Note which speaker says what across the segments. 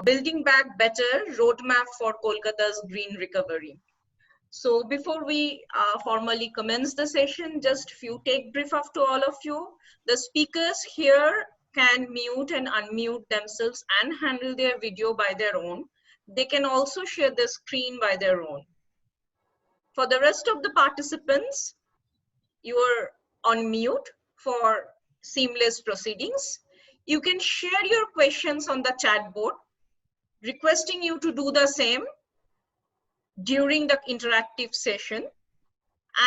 Speaker 1: Building Back Better Roadmap for Kolkata's Green Recovery. So before we formally commence the session, just few take brief of to all of you. The speakers here can mute and unmute themselves and handle their video by their own. They can also share the screen by their own. For the rest of the participants, you are on mute for seamless proceedings. You can share your questions on the chat board, requesting you to do the same during the interactive session,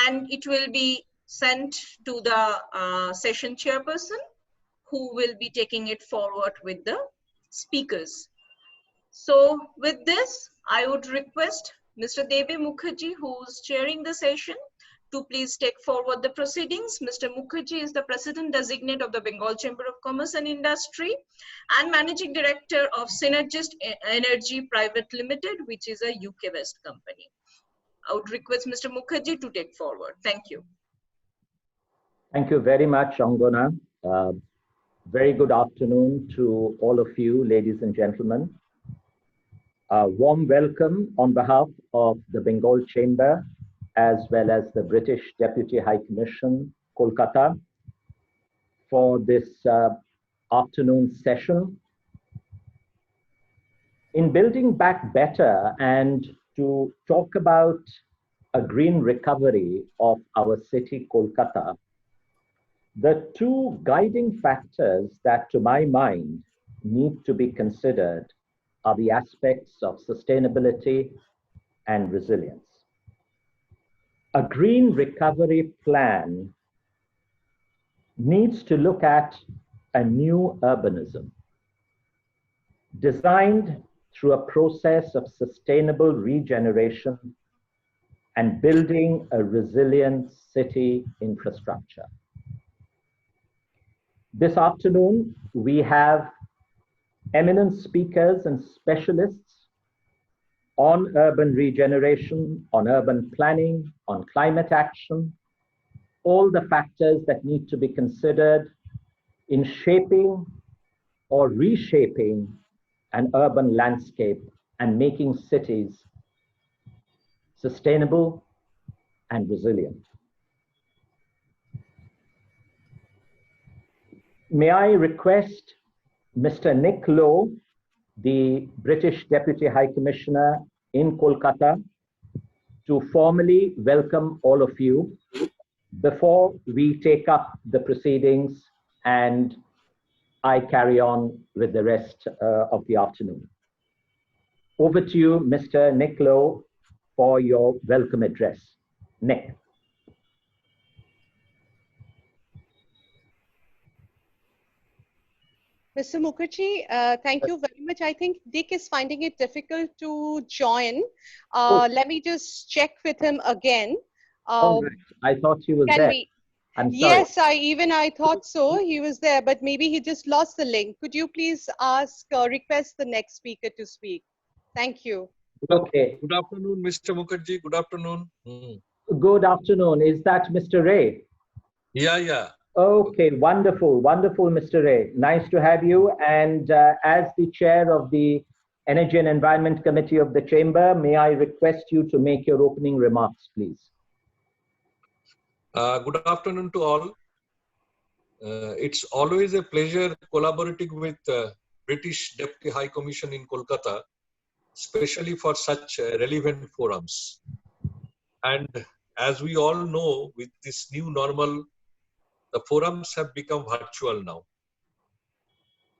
Speaker 1: and it will be sent to the session chairperson, who will be taking it forward with the speakers. So with this, I would request Mr. Devi Mukherjee, who's chairing the session, to please take forward the proceedings. Mr. Mukherjee is the President Designate of the Bengal Chamber of Commerce and Industry and Managing Director of Synergist Energy Private Limited, which is a UK-based company. I would request Mr. Mukherjee to take forward. Thank you.
Speaker 2: Thank you very much, Angona. Very good afternoon to all of you, ladies and gentlemen. A warm welcome on behalf of the Bengal Chamber, as well as the British Deputy High Commission, Kolkata, for this afternoon session. In Building Back Better and to talk about a green recovery of our city, Kolkata, the two guiding factors that, to my mind, need to be considered are the aspects of sustainability and resilience. A green recovery plan needs to look at a new urbanism designed through a process of sustainable regeneration and building a resilient city infrastructure. This afternoon, we have eminent speakers and specialists on urban regeneration, on urban planning, on climate action, all the factors that need to be considered in shaping or reshaping an urban landscape and making cities sustainable and resilient. May I request Mr. Nick Lowe, the British Deputy High Commissioner in Kolkata, to formally welcome all of you before we take up the proceedings and I carry on with the rest of the afternoon. Over to you, Mr. Nick Lowe, for your welcome address. Nick.
Speaker 3: Mr. Mukherjee, thank you very much. I think Dick is finding it difficult to join. Let me just check with him again.
Speaker 2: All right. I thought he was there. I'm sorry.
Speaker 3: Yes, I thought so. He was there, but maybe he just lost the link. Could you please request the next speaker to speak? Thank you.
Speaker 2: Okay.
Speaker 4: Good afternoon, Mr. Mukherjee. Good afternoon.
Speaker 2: Good afternoon. Is that Mr. Ray?
Speaker 4: Yeah.
Speaker 2: Okay, wonderful, Mr. Ray. Nice to have you. And as the chair of the Energy and Environment Committee of the Chamber, may I request you to make your opening remarks, please?
Speaker 4: Good afternoon to all. It's always a pleasure collaborating with British Deputy High Commission in Kolkata, especially for such relevant forums. And as we all know, with this new normal, the forums have become virtual now.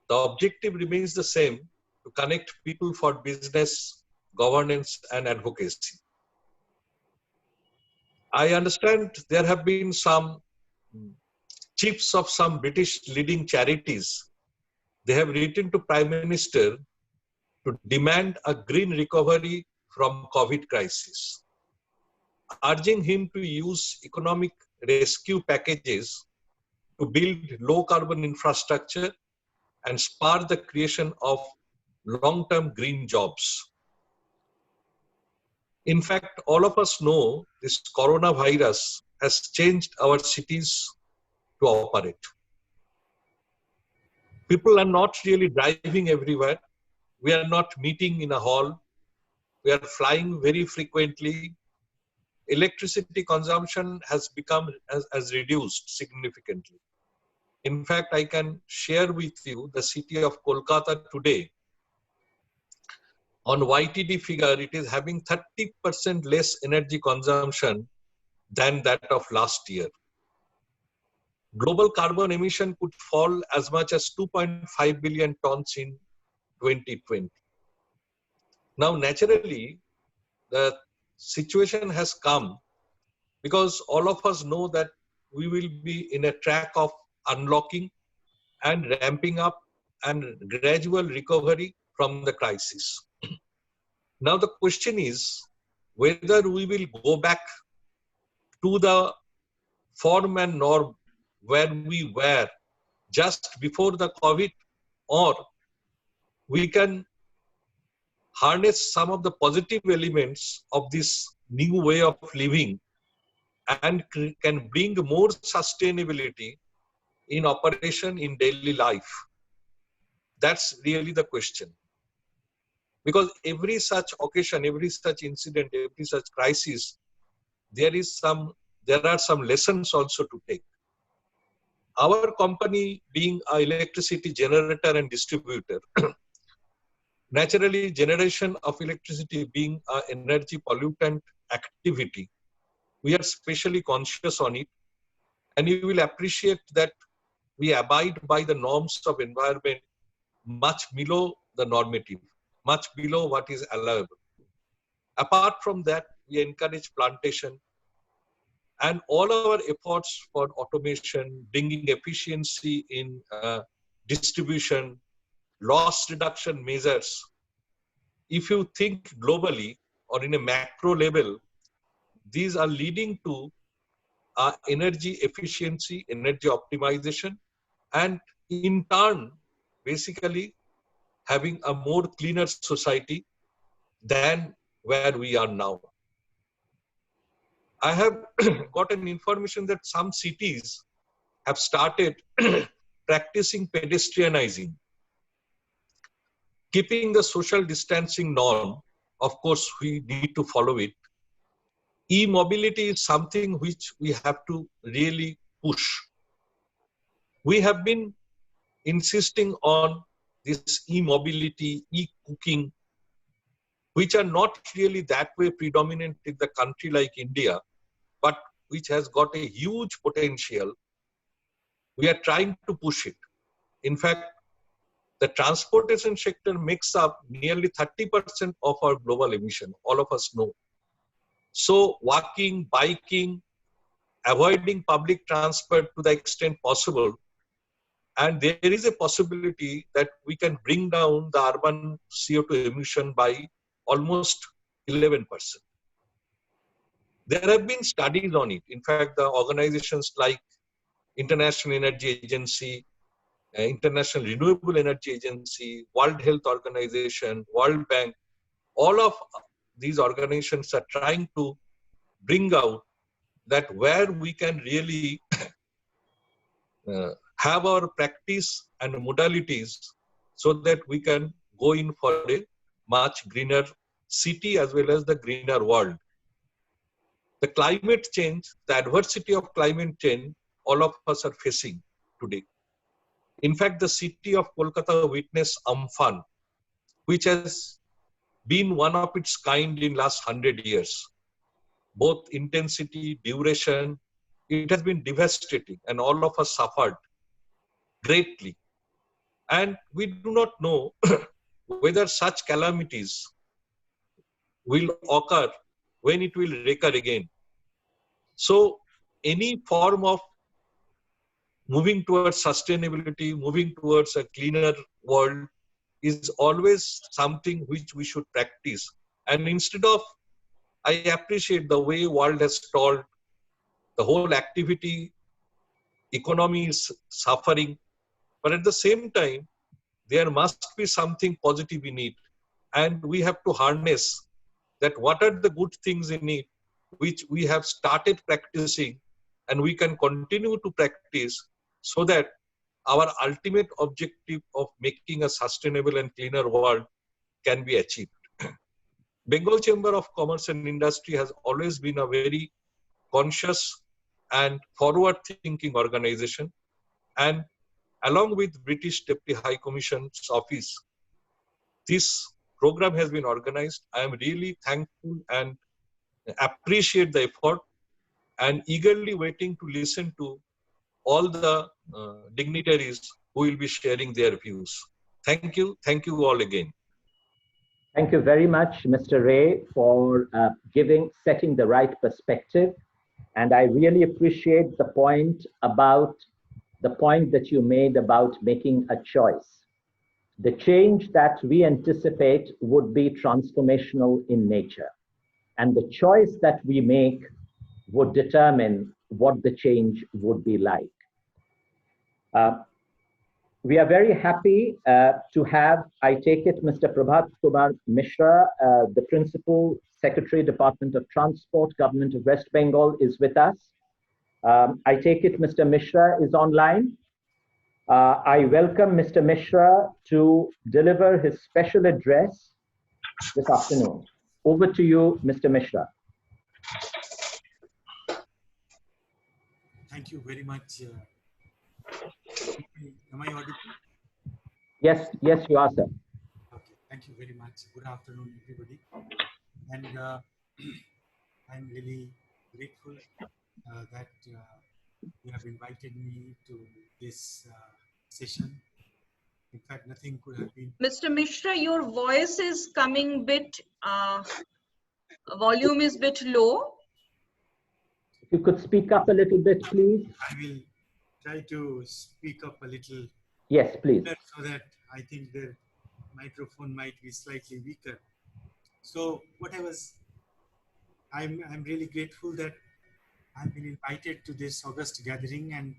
Speaker 4: The objective remains the same: to connect people for business, governance, and advocacy. I understand there have been some chiefs of some British leading charities. They have written to Prime Minister to demand a green recovery from COVID crisis, urging him to use economic rescue packages to build low carbon infrastructure and spur the creation of long-term green jobs. In fact, all of us know this coronavirus has changed our cities to operate. People are not really driving everywhere. We are not meeting in a hall. We are flying very frequently. Electricity consumption has reduced significantly. In fact, I can share with you the city of Kolkata today. On YTD figure, it is having 30% less energy consumption than that of last year. Global carbon emission could fall as much as 2.5 billion tons in 2020. Now, naturally, the situation has come because all of us know that we will be in a track of unlocking and ramping up and gradual recovery from the crisis. Now the question is whether we will go back to the form and norm where we were just before the COVID, or we can harness some of the positive elements of this new way of living and can bring more sustainability in operation in daily life. That's really the question. Because every such occasion, every such incident, every such crisis, there are some lessons also to take. Our company being an electricity generator and distributor, naturally generation of electricity being an energy pollutant activity, we are specially conscious on it, and you will appreciate that we abide by the norms of environment much below the normative, much below what is allowable. Apart from that, we encourage plantation, and all our efforts for automation, bringing efficiency in distribution, loss reduction measures. If you think globally or in a macro level, these are leading to energy efficiency, energy optimization, and in turn, basically having a more cleaner society than where we are now. I have gotten information that some cities have started practicing pedestrianizing, keeping the social distancing norm. Of course, we need to follow it. E-mobility is something which we have to really push. We have been insisting on this e-mobility, e-cooking, which are not really that way predominant in the country like India, but which has got a huge potential. We are trying to push it. In fact, the transportation sector makes up nearly 30% of our global emission, all of us know. So walking, biking, avoiding public transport to the extent possible, and there is a possibility that we can bring down the urban CO2 emission by almost 11%. There have been studies on it. In fact, the organizations like International Energy Agency, International Renewable Energy Agency, World Health Organization, World Bank, all of these organizations are trying to bring out that where we can really have our practice and modalities so that we can go in for a much greener city as well as the greener world. The climate change, the adversity of climate change, all of us are facing today. In fact, the city of Kolkata witnessed Amphan, which has been one of its kind in last 100 years. Both intensity, duration, it has been devastating, and all of us suffered greatly. And we do not know whether such calamities will occur when it will recur again. So any form of moving towards sustainability, moving towards a cleaner world is always something which we should practice. And instead of, I appreciate the way world has stalled, the whole activity, economy is suffering, but at the same time, there must be something positive in it. And we have to harness that what are the good things in it, which we have started practicing and we can continue to practice so that our ultimate objective of making a sustainable and cleaner world can be achieved. Bengal Chamber of Commerce and Industry has always been a very conscious and forward-thinking organization, and along with British Deputy High Commission's office, this program has been organized. I am really thankful and appreciate the effort and eagerly waiting to listen to all the dignitaries who will be sharing their views. Thank you all again.
Speaker 2: Thank you very much, Mr. Ray, for setting the right perspective. And I really appreciate the point that you made about making a choice. The change that we anticipate would be transformational in nature. And the choice that we make would determine what the change would be like. We are very happy to have, I take it, Mr. Prabhat Kumar Mishra, the Principal Secretary, Department of Transport, Government of West Bengal, is with us. I take it Mr. Mishra is online. I welcome Mr. Mishra to deliver his special address this afternoon. Over to you, Mr. Mishra.
Speaker 5: Thank you very much. Am I audible?
Speaker 2: Yes, you are, sir.
Speaker 5: Okay, thank you very much. Good afternoon, everybody. And I'm really grateful that you have invited me to this session. In fact, nothing could have been.
Speaker 1: Mr. Mishra, your voice is coming bit, volume is bit low.
Speaker 2: If you could speak up a little bit, please.
Speaker 5: I will try to speak up a little.
Speaker 2: Yes, please.
Speaker 5: So that I think the microphone might be slightly weaker. So I'm really grateful that I've been invited to this August gathering, and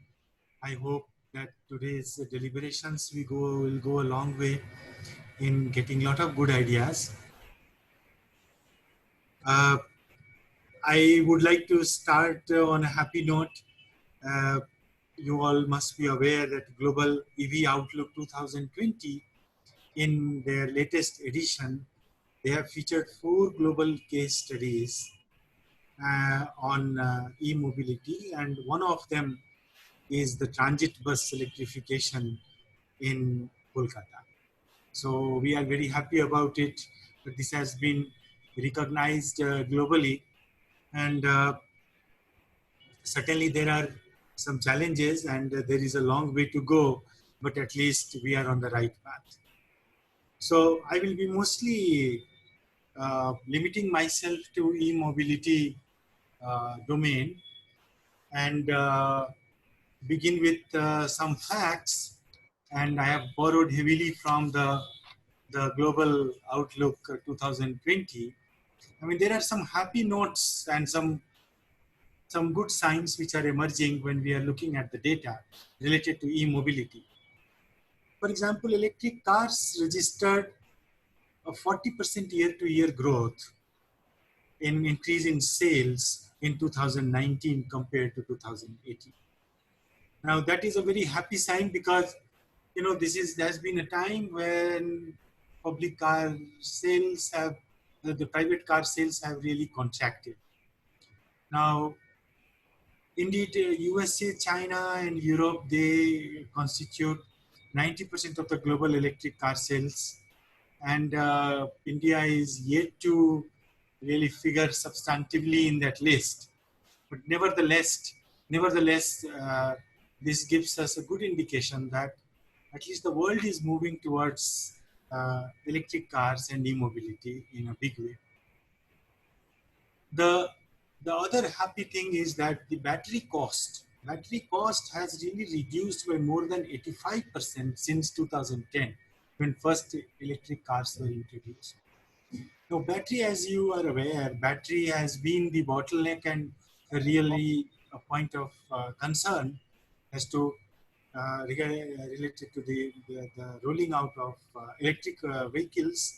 Speaker 5: I hope that today's deliberations will go a long way in getting a lot of good ideas. I would like to start on a happy note. You all must be aware that Global EV Outlook 2020, in their latest edition, they have featured 4 global case studies on e-mobility, and one of them is the transit bus electrification in Kolkata. So we are very happy about it, that this has been recognized globally, and certainly there are some challenges and there is a long way to go, but at least we are on the right path. So I will be mostly limiting myself to e-mobility domain and begin with some facts. And I have borrowed heavily from the Global Outlook 2020. I mean, there are some happy notes and some good signs which are emerging when we are looking at the data related to e-mobility. For example, electric cars registered a 40% year-to-year growth in increase in sales in 2019 compared to 2018. Now that is a very happy sign, because there's been a time when public car sales the private car sales have really contracted. Now, indeed, USA, China, and Europe, they constitute 90% of the global electric car sales, and India is yet to really figure substantively in that list. But nevertheless, this gives us a good indication that at least the world is moving towards electric cars and e-mobility in a big way. The other happy thing is that the battery cost has really reduced by more than 85% since 2010, when first electric cars were introduced. Now, battery, as you are aware, battery has been the bottleneck and really a point of concern as to related to the rolling out of electric vehicles.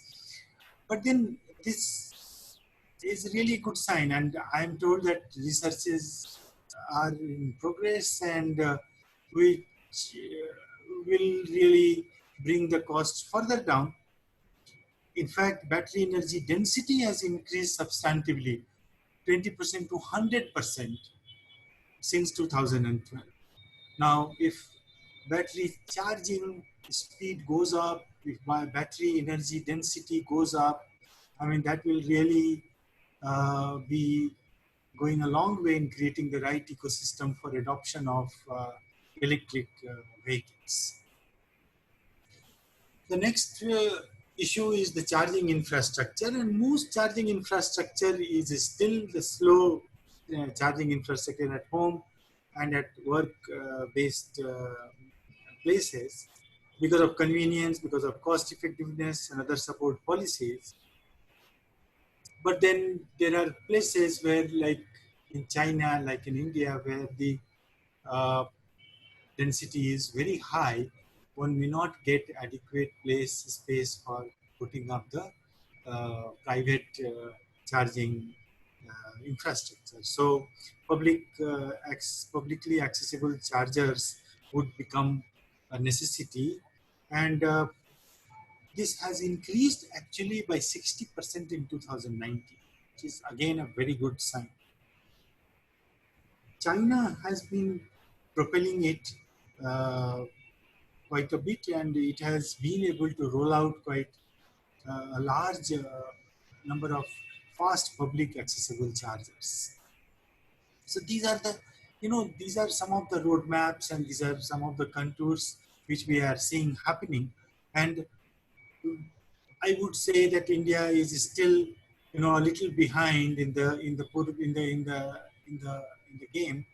Speaker 5: But then this is really a good sign, and I am told that researches are in progress and which will really bring the cost further down. in fact, battery energy density has increased substantively, 20% to 100% since 2012. Now, if battery charging speed goes up, if my battery energy density goes up, I mean, that will really be going a long way in creating the right ecosystem for adoption of electric vehicles. The next issue is the charging infrastructure, and most charging infrastructure is still the slow charging infrastructure at home and at work-based places because of convenience, because of cost effectiveness and other support policies. But then there are places where, like in China, like in India, where the uh, density is very high, one may not get adequate space for putting up the private charging infrastructure. So publicly accessible chargers would become a necessity, and this has increased actually by 60% in 2019, which is again a very good sign. China has been propelling it quite a bit, and it has been able to roll out quite a large number of fast public accessible chargers. So these are the, these are some of the roadmaps, and these are some of the contours which we are seeing happening. And I would say that India is still, a little behind in the game.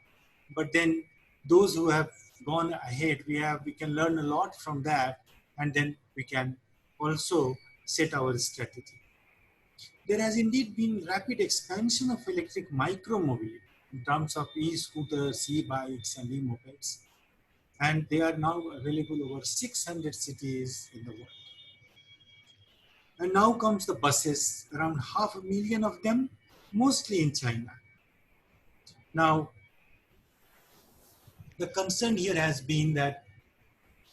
Speaker 5: But then those who have gone ahead, we can learn a lot from that, and then we can also set our strategy. There has indeed been rapid expansion of electric micro-mobility in terms of e-scooters, e-bikes, and e-mopeds, and they are now available over 600 cities in the world. And now comes the buses, around 500,000 of them, mostly in China. Now, the concern here has been that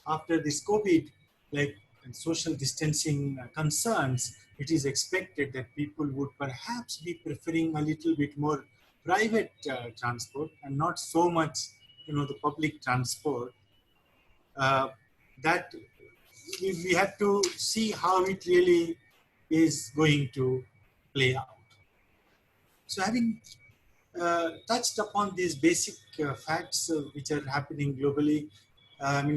Speaker 5: after this COVID, and social distancing concerns, it is expected that people would perhaps be preferring a little bit more private transport and not so much, the public transport. That we have to see how it really is going to play out. So having touched upon these basic facts which are happening globally,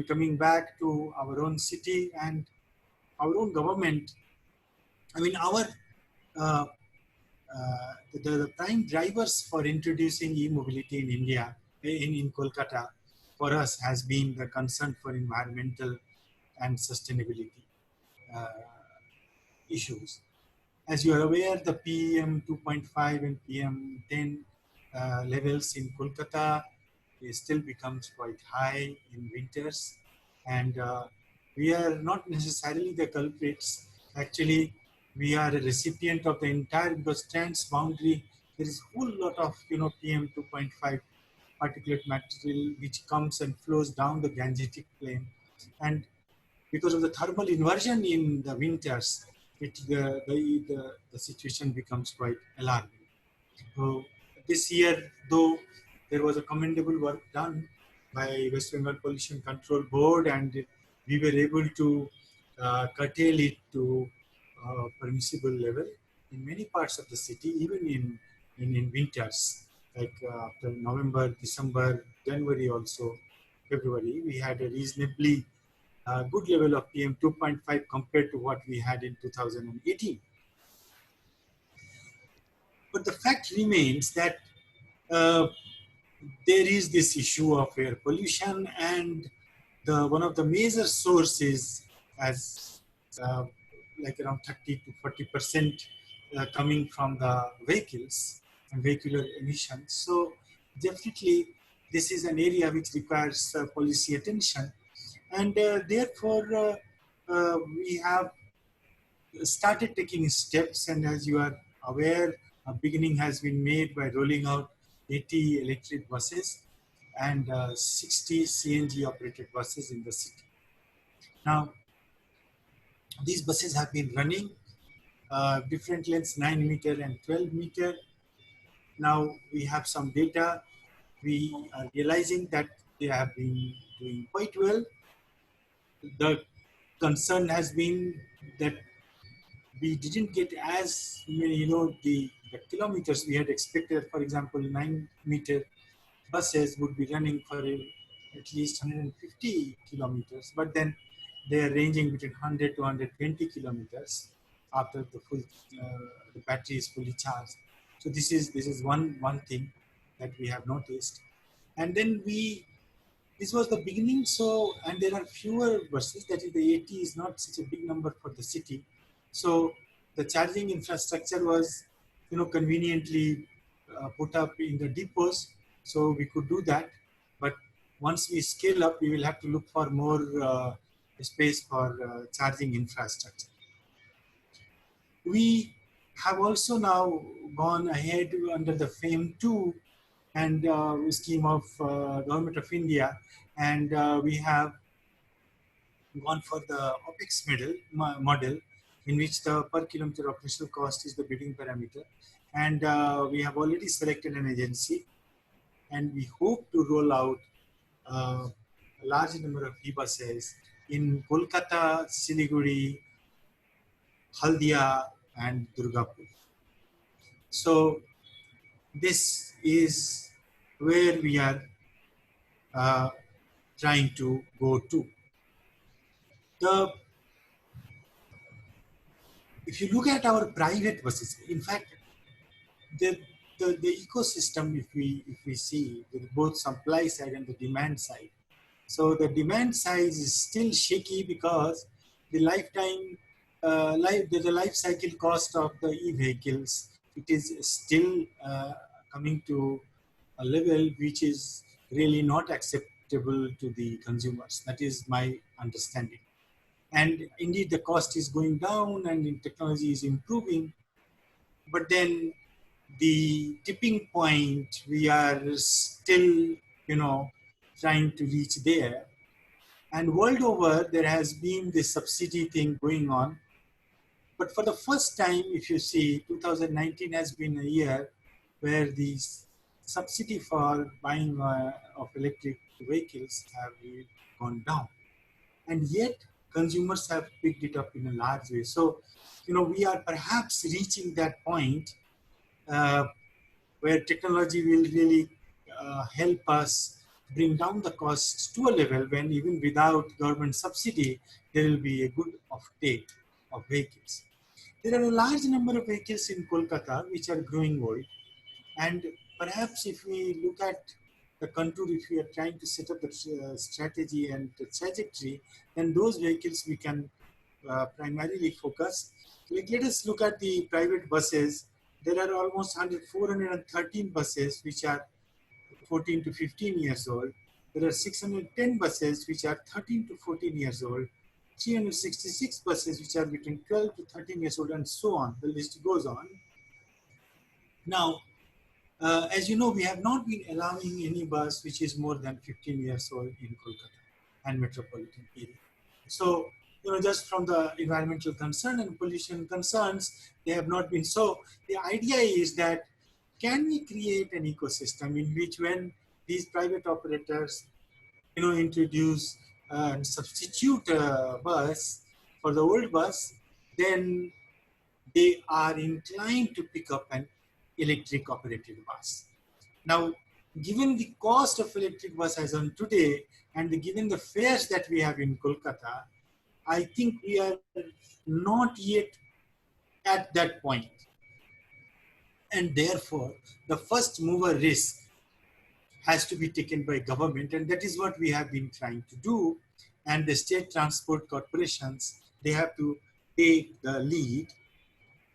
Speaker 5: coming back to our own city and our own government, our the prime drivers for introducing e-mobility in India, in Kolkata, for us has been the concern for environmental and sustainability issues. As you are aware, the PM 2.5 and PM 10 levels in Kolkata still becomes quite high in winters, and we are not necessarily the culprits. Actually, we are a recipient of the entire, because transboundary, there is a whole lot of PM 2.5 particulate material which comes and flows down the Gangetic plain, and because of the thermal inversion in the winters, the situation becomes quite alarming. So this year, though, there was a commendable work done by West Bengal Pollution Control Board, and we were able to curtail it to permissible level in many parts of the city, even in winters, like after November, December, January, also February, we had a reasonably good level of PM 2.5 compared to what we had in 2018. But the fact remains that there is this issue of air pollution, and one of the major sources, as like around 30 to 40% coming from the vehicles and vehicular emissions. So definitely this is an area which requires policy attention, and therefore we have started taking steps. And as you are aware, a beginning has been made by rolling out 80 electric buses and 60 CNG operated buses in the city. Now, these buses have been running, different lengths, 9 meter and 12 meter. Now we have some data. We are realizing that they have been doing quite well. The concern has been that we didn't get as many, the kilometers we had expected. For example, 9-meter buses would be running for at least 150 kilometers, but then they are ranging between 100 to 120 kilometers after the battery is fully charged. So this is one thing that we have noticed. And then this was the beginning. So, and there are fewer buses, that is the 80 is not such a big number for the city. So the charging infrastructure was, conveniently put up in the depots. So we could do that. But once we scale up, we will have to look for more space for charging infrastructure. We have also now gone ahead under the FAME 2 and scheme of Government of India, and we have gone for the OPEX model, in which the per kilometer operational cost is the bidding parameter. And we have already selected an agency, and we hope to roll out a large number of e-buses in Kolkata, Siliguri, Haldia, and Durgapur. So this is where we are trying to go to. If you look at our private buses, in fact, the ecosystem, if we see with both supply side and the demand side. So the demand side is still shaky because the the life cycle cost of the e-vehicles, it is still coming to a level which is really not acceptable to the consumers. That is my understanding. And indeed, the cost is going down and the technology is improving. But then the tipping point, we are still, trying to reach there. And world over, there has been this subsidy thing going on. But for the first time, if you see, 2019 has been a year where the subsidy for buying of electric vehicles have gone down. And yet, consumers have picked it up in a large way. So, we are perhaps reaching that point where technology will really help us bring down the costs to a level when even without government subsidy, there will be a good offtake of vehicles. There are a large number of vehicles in Kolkata which are growing old. And perhaps if we look at the contour, if we are trying to set up the strategy and the trajectory, then those vehicles we can primarily focus. Like, let us look at the private buses. There are almost 413 buses which are 14 to 15 years old. There are 610 buses which are 13 to 14 years old. 366 buses which are between 12 to 13 years old, and so on. The list goes on. Now, as you know, we have not been allowing any bus which is more than 15 years old in Kolkata and metropolitan area. So, just from the environmental concern and pollution concerns, they have not been. So the idea is that, can we create an ecosystem in which when these private operators, introduce and substitute a bus for the old bus, then they are inclined to pick up an electric operated bus. Now, given the cost of electric bus as on today, and given the fares that we have in Kolkata, I think we are not yet at that point. And therefore, the first mover risk has to be taken by government, and that is what we have been trying to do. And the state transport corporations, they have to take the lead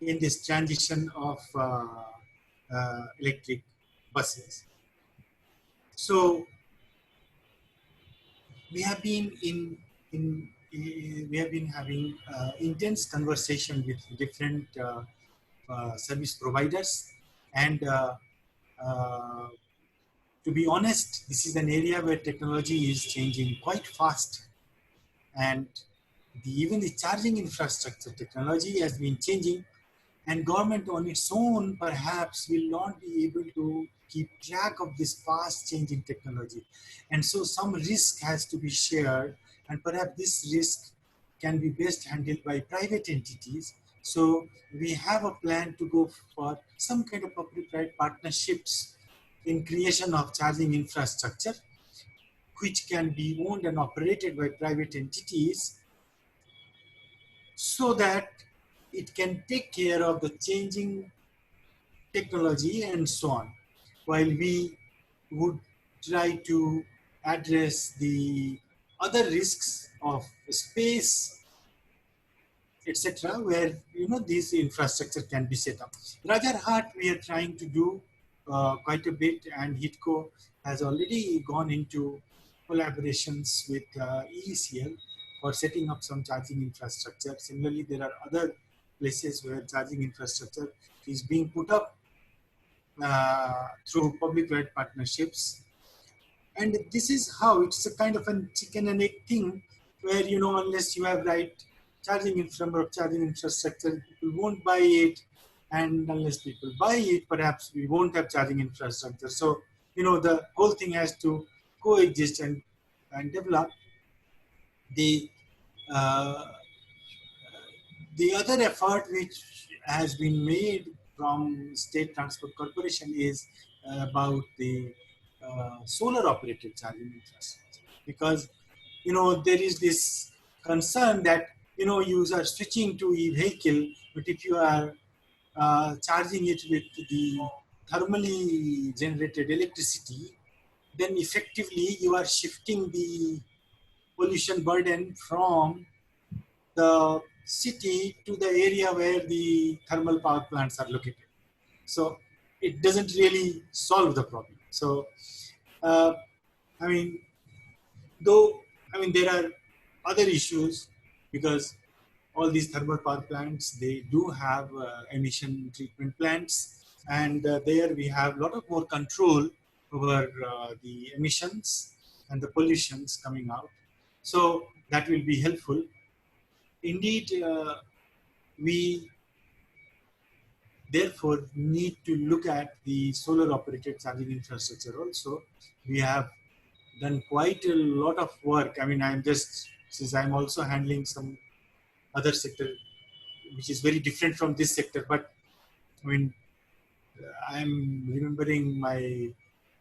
Speaker 5: in this transition of electric buses. So we have been we have been having intense conversation with different service providers, and to be honest, this is an area where technology is changing quite fast, and even the charging infrastructure technology has been changing. And government on its own perhaps will not be able to keep track of this fast changing technology. And so some risk has to be shared, and perhaps this risk can be best handled by private entities. So we have a plan to go for some kind of public-private partnerships in creation of charging infrastructure, which can be owned and operated by private entities, so that it can take care of the changing technology and so on, while we would try to address the other risks of space, etc., where this infrastructure can be set up. Rajarhat, we are trying to do quite a bit, and HITCO has already gone into collaborations with EECL for setting up some charging infrastructure. Similarly, there are other places where charging infrastructure is being put up through public-private partnerships. And this is how it's a kind of a chicken and egg thing, where unless you have right charging infrastructure, people won't buy it, and unless people buy it, perhaps we won't have charging infrastructure. So the whole thing has to coexist and develop. The other effort which has been made from State Transport Corporation is about the solar operated charging infrastructure, because there is this concern that you are switching to e-vehicle, but if you are charging it with the thermally generated electricity, then effectively you are shifting the pollution burden from the city to the area where the thermal power plants are located. So it doesn't really solve the problem. So, there are other issues, because all these thermal power plants, they do have emission treatment plants, and there we have a lot of more control over the emissions and the pollutions coming out. So that will be helpful. Indeed, we therefore need to look at the solar operated charging infrastructure also. We have done quite a lot of work. Since I'm also handling some other sector which is very different from this sector, but I'm remembering my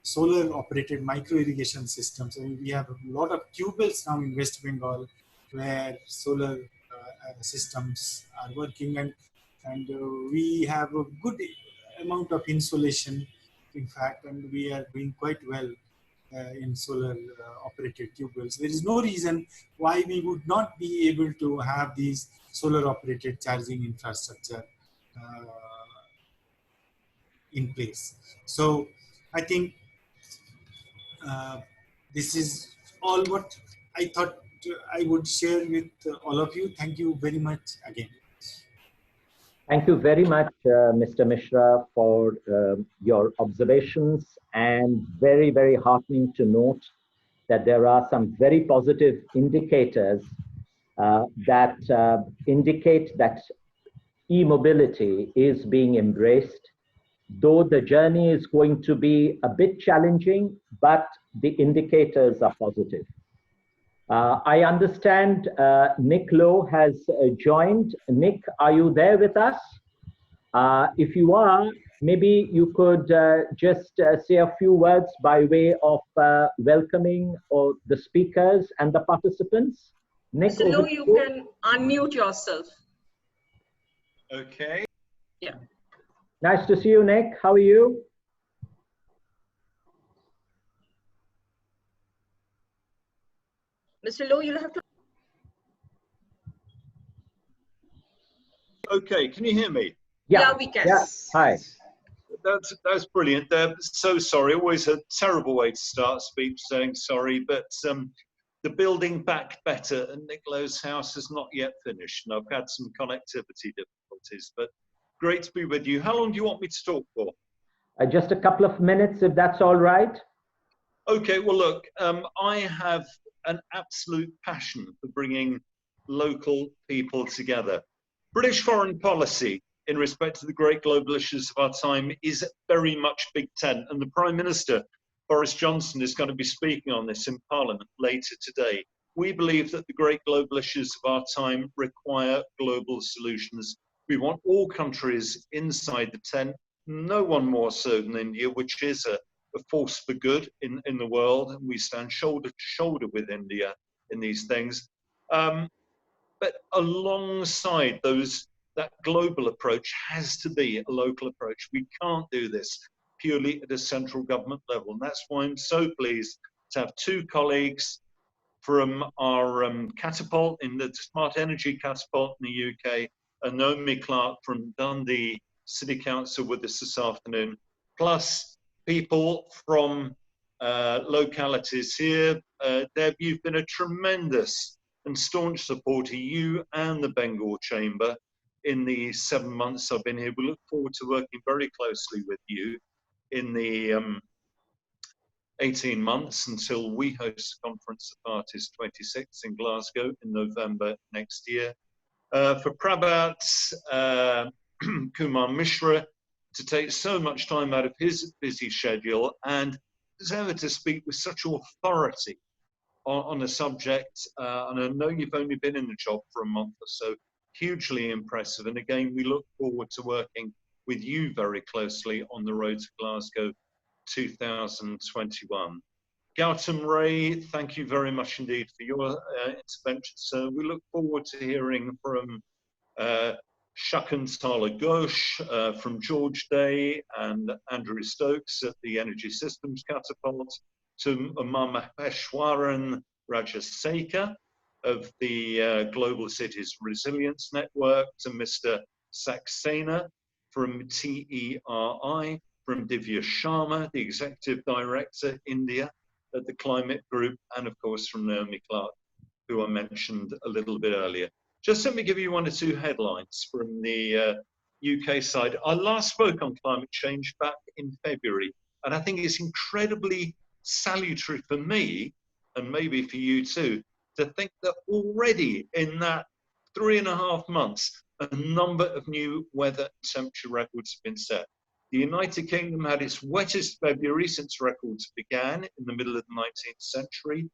Speaker 5: solar operated micro irrigation systems. We have a lot of tube wells now in West Bengal where solar systems are working, and we have a good amount of insolation, in fact, and we are doing quite well in solar operated tube wells. There is no reason why we would not be able to have these solar operated charging infrastructure in place. So I think this is all what I thought I would share with all of you. Thank you very much again.
Speaker 2: Thank you very much, Mr. Mishra, for your observations, and very, very heartening to note that there are some very positive indicators that indicate that e-mobility is being embraced, though the journey is going to be a bit challenging, but the indicators are positive. I understand Nick Lowe has joined. Nick, are you there with us? If you are, maybe you could just say a few words by way of welcoming the speakers and the participants. Nick,
Speaker 1: Mr. Lowe, you can unmute yourself.
Speaker 6: Okay.
Speaker 1: Yeah.
Speaker 2: Nice to see you, Nick. How are you?
Speaker 1: Mr. Lowe, you'll have to.
Speaker 6: Okay, can you hear me?
Speaker 1: Yeah, we can.
Speaker 2: Yeah. Hi.
Speaker 6: That's brilliant. So sorry. Always a terrible way to start a speech, saying sorry, but the building back better and Nick Lowe's house is not yet finished, and I've had some connectivity difficulties, but great to be with you. How long do you want me to talk for?
Speaker 2: Just a couple of minutes, if that's all right.
Speaker 6: Okay, well, look, I have an absolute passion for bringing local people together. British foreign policy in respect to the great global issues of our time is very much Big Tent. And the Prime Minister, Boris Johnson, is going to be speaking on this in Parliament later today. We believe that the great global issues of our time require global solutions. We want all countries inside the tent, no one more so than India, which is a force for good in the world, and we stand shoulder to shoulder with India in these things. But alongside that global approach has to be a local approach. We can't do this purely at a central government level. And that's why I'm so pleased to have two colleagues from our Catapult, in the Smart Energy Catapult in the UK, and Naomi Clark from Dundee City Council with us this afternoon, plus people from localities here. Deb, you've been a tremendous and staunch supporter, you and the Bengal Chamber, in the 7 months I've been here. We look forward to working very closely with you in the 18 months until we host the Conference of Parties 26 in Glasgow in November next year. For Prabhat Kumar Mishra to take so much time out of his busy schedule and ever to speak with such authority on a subject, and I know you've only been in the job for a month or so, hugely impressive. And again, we look forward to working with you very closely on the road to Glasgow 2021. Gautam Ray, thank you very much indeed for your intervention. So we look forward to hearing from Shakuntala Ghosh, from George Day and Andrew Stokes at the Energy Systems Catapult, to Maheshwaran Rajasekar of the Global Cities Resilience Network, to Mr. Saxena from TERI, from Divya Sharma, the Executive Director, India, at the Climate Group, and of course from Naomi Clark, who I mentioned a little bit earlier. Just let me give you one or two headlines from the UK side. I last spoke on climate change back in February, and I think it's incredibly salutary for me, and maybe for you too, to think that already in that 3.5 months, a number of new weather and temperature records have been set. The United Kingdom had its wettest February since records began in the middle of the 19th century.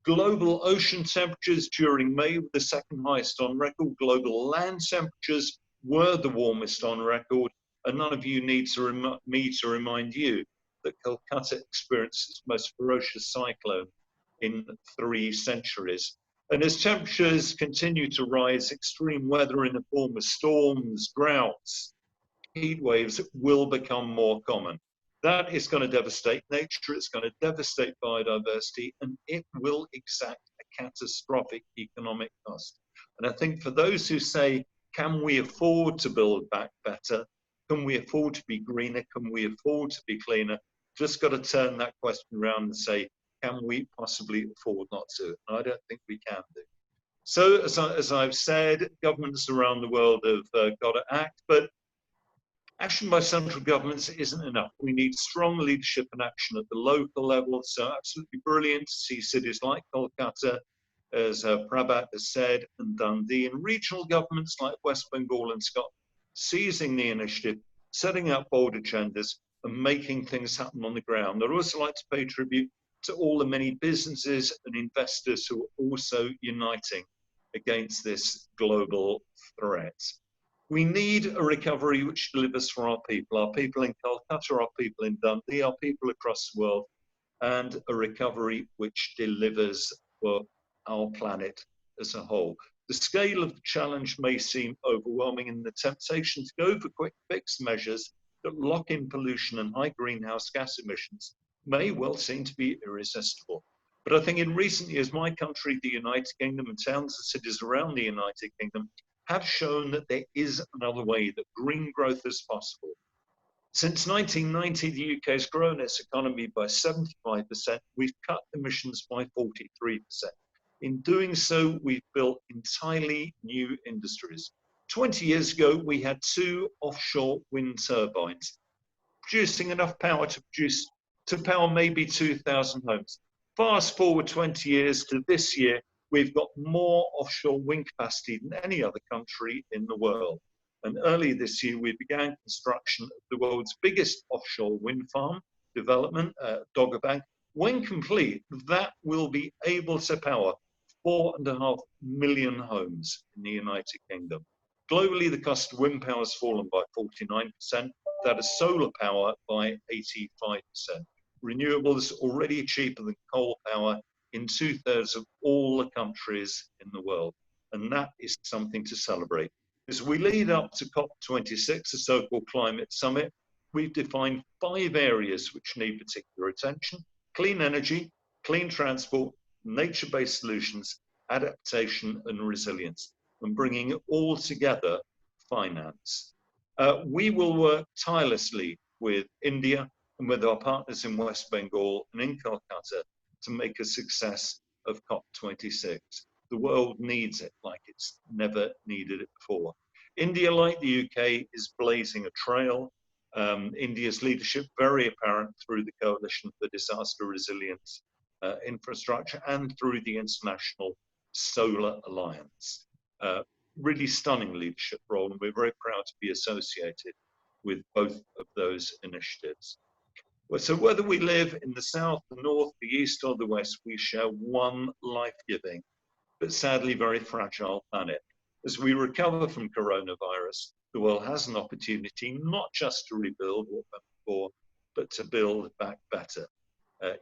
Speaker 6: Global ocean temperatures during May were the second highest on record. Global land temperatures were the warmest on record. And none of you need me to remind you that Calcutta experienced its most ferocious cyclone in 3 centuries. And as temperatures continue to rise, extreme weather in the form of storms, droughts, heat waves will become more common. That is going to devastate nature, it's going to devastate biodiversity, and it will exact a catastrophic economic cost. And I think for those who say, can we afford to build back better? Can we afford to be greener? Can we afford to be cleaner? Just got to turn that question around and say, can we possibly afford not to? And I don't think we can do. So as I've said, governments around the world have got to act, but action by central governments isn't enough. We need strong leadership and action at the local level. So absolutely brilliant to see cities like Kolkata, as Prabhat has said, and Dundee, and regional governments like West Bengal and Scotland seizing the initiative, setting up bold agendas and making things happen on the ground. I'd also like to pay tribute to all the many businesses and investors who are also uniting against this global threat. We need a recovery which delivers for our people in Calcutta, our people in Dundee, our people across the world, and a recovery which delivers for our planet as a whole. The scale of the challenge may seem overwhelming, and the temptation to go for quick fix measures that lock in pollution and high greenhouse gas emissions may well seem to be irresistible. But I think in recent years, my country, the United Kingdom, and towns and cities around the United Kingdom have shown that there is another way, that green growth is possible. Since 1990, the UK has grown its economy by 75%. We've cut emissions by 43%. In doing so, we've built entirely new industries. 20 years ago, we had 2 offshore wind turbines, producing enough power to power maybe 2,000 homes. Fast forward 20 years to this year, we've got more offshore wind capacity than any other country in the world. And early this year, we began construction of the world's biggest offshore wind farm development, Dogger Bank. When complete, that will be able to power 4.5 million homes in the United Kingdom. Globally, the cost of wind power has fallen by 49%, that of solar power by 85%. Renewables already cheaper than coal power in 2/3 of all the countries in the world. And that is something to celebrate. As we lead up to COP26, the so-called climate summit, we've defined 5 areas which need particular attention: clean energy, clean transport, nature-based solutions, adaptation and resilience, and bringing it all together, finance. We will work tirelessly with India and with our partners in West Bengal and in Calcutta to make a success of COP26. The world needs it like it's never needed it before. India, like the UK, is blazing a trail. India's leadership very apparent through the Coalition for Disaster Resilience Infrastructure and through the International Solar Alliance. Really stunning leadership role, and we're very proud to be associated with both of those initiatives. So whether we live in the south, the north, the east or the west, we share one life-giving, but sadly very fragile planet. As we recover from coronavirus, the world has an opportunity not just to rebuild what went before, but to build back better.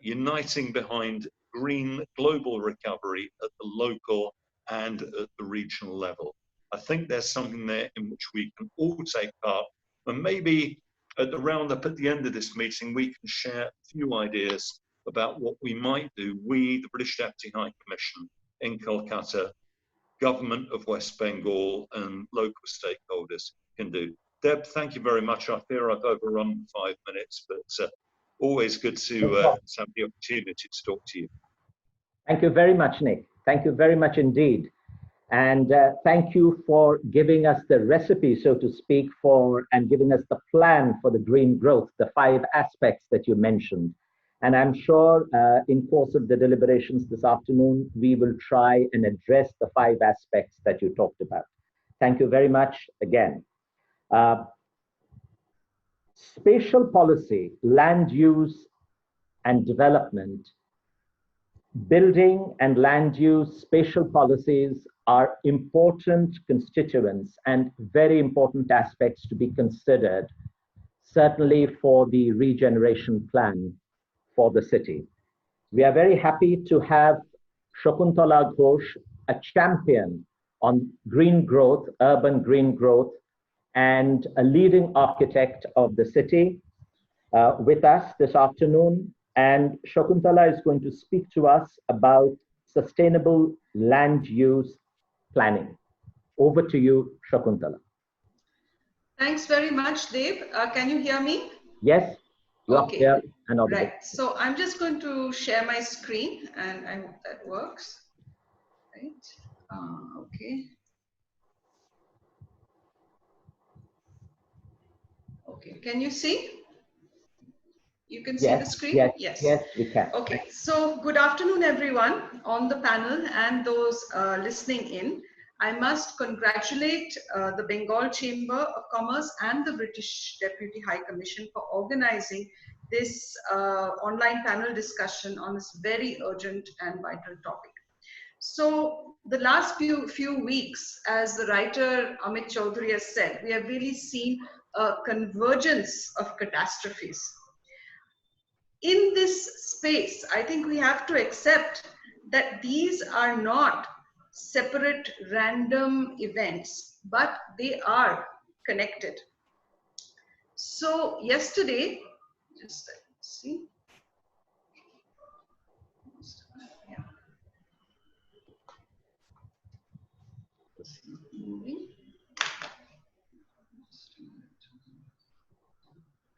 Speaker 6: Uniting behind green global recovery at the local and at the regional level. I think there's something there in which we can all take part, and maybe at the roundup at the end of this meeting, we can share a few ideas about what we might do, we, the British Deputy High Commission in Kolkata, Government of West Bengal and local stakeholders can do. Deb, thank you very much. I fear I've overrun 5 minutes, but always good to have the opportunity to talk to you.
Speaker 2: Thank you very much, Nick. Thank you very much indeed. And thank you for giving us the recipe, so to speak, and giving us the plan for the green growth, the 5 aspects that you mentioned. And I'm sure in course of the deliberations this afternoon, we will try and address the 5 aspects that you talked about. Thank you very much again. Spatial policy, land use and development, building and land use spatial policies are important constituents and very important aspects to be considered, certainly for the regeneration plan for the city. We are very happy to have Shakuntala Ghosh, a champion on green growth, urban green growth, and a leading architect of the city with us this afternoon. And Shakuntala is going to speak to us about sustainable land use planning. Over to you, Shakuntala.
Speaker 1: Thanks very much, Dave. Can you hear me?
Speaker 2: Yes, you are here and audible.
Speaker 1: Right. So I'm just going to share my screen, and I hope that works. Right. Okay. Okay. Can you see? You can see the screen?
Speaker 2: Yes, we can.
Speaker 1: Okay, so good afternoon, everyone on the panel and those listening in. I must congratulate the Bengal Chamber of Commerce and the British Deputy High Commission for organizing this online panel discussion on this very urgent and vital topic. So the last few weeks, as the writer Amit Chaudhary has said, we have really seen a convergence of catastrophes. In this space, I think we have to accept that these are not separate random events, but they are connected. So yesterday, just let's see. Yeah.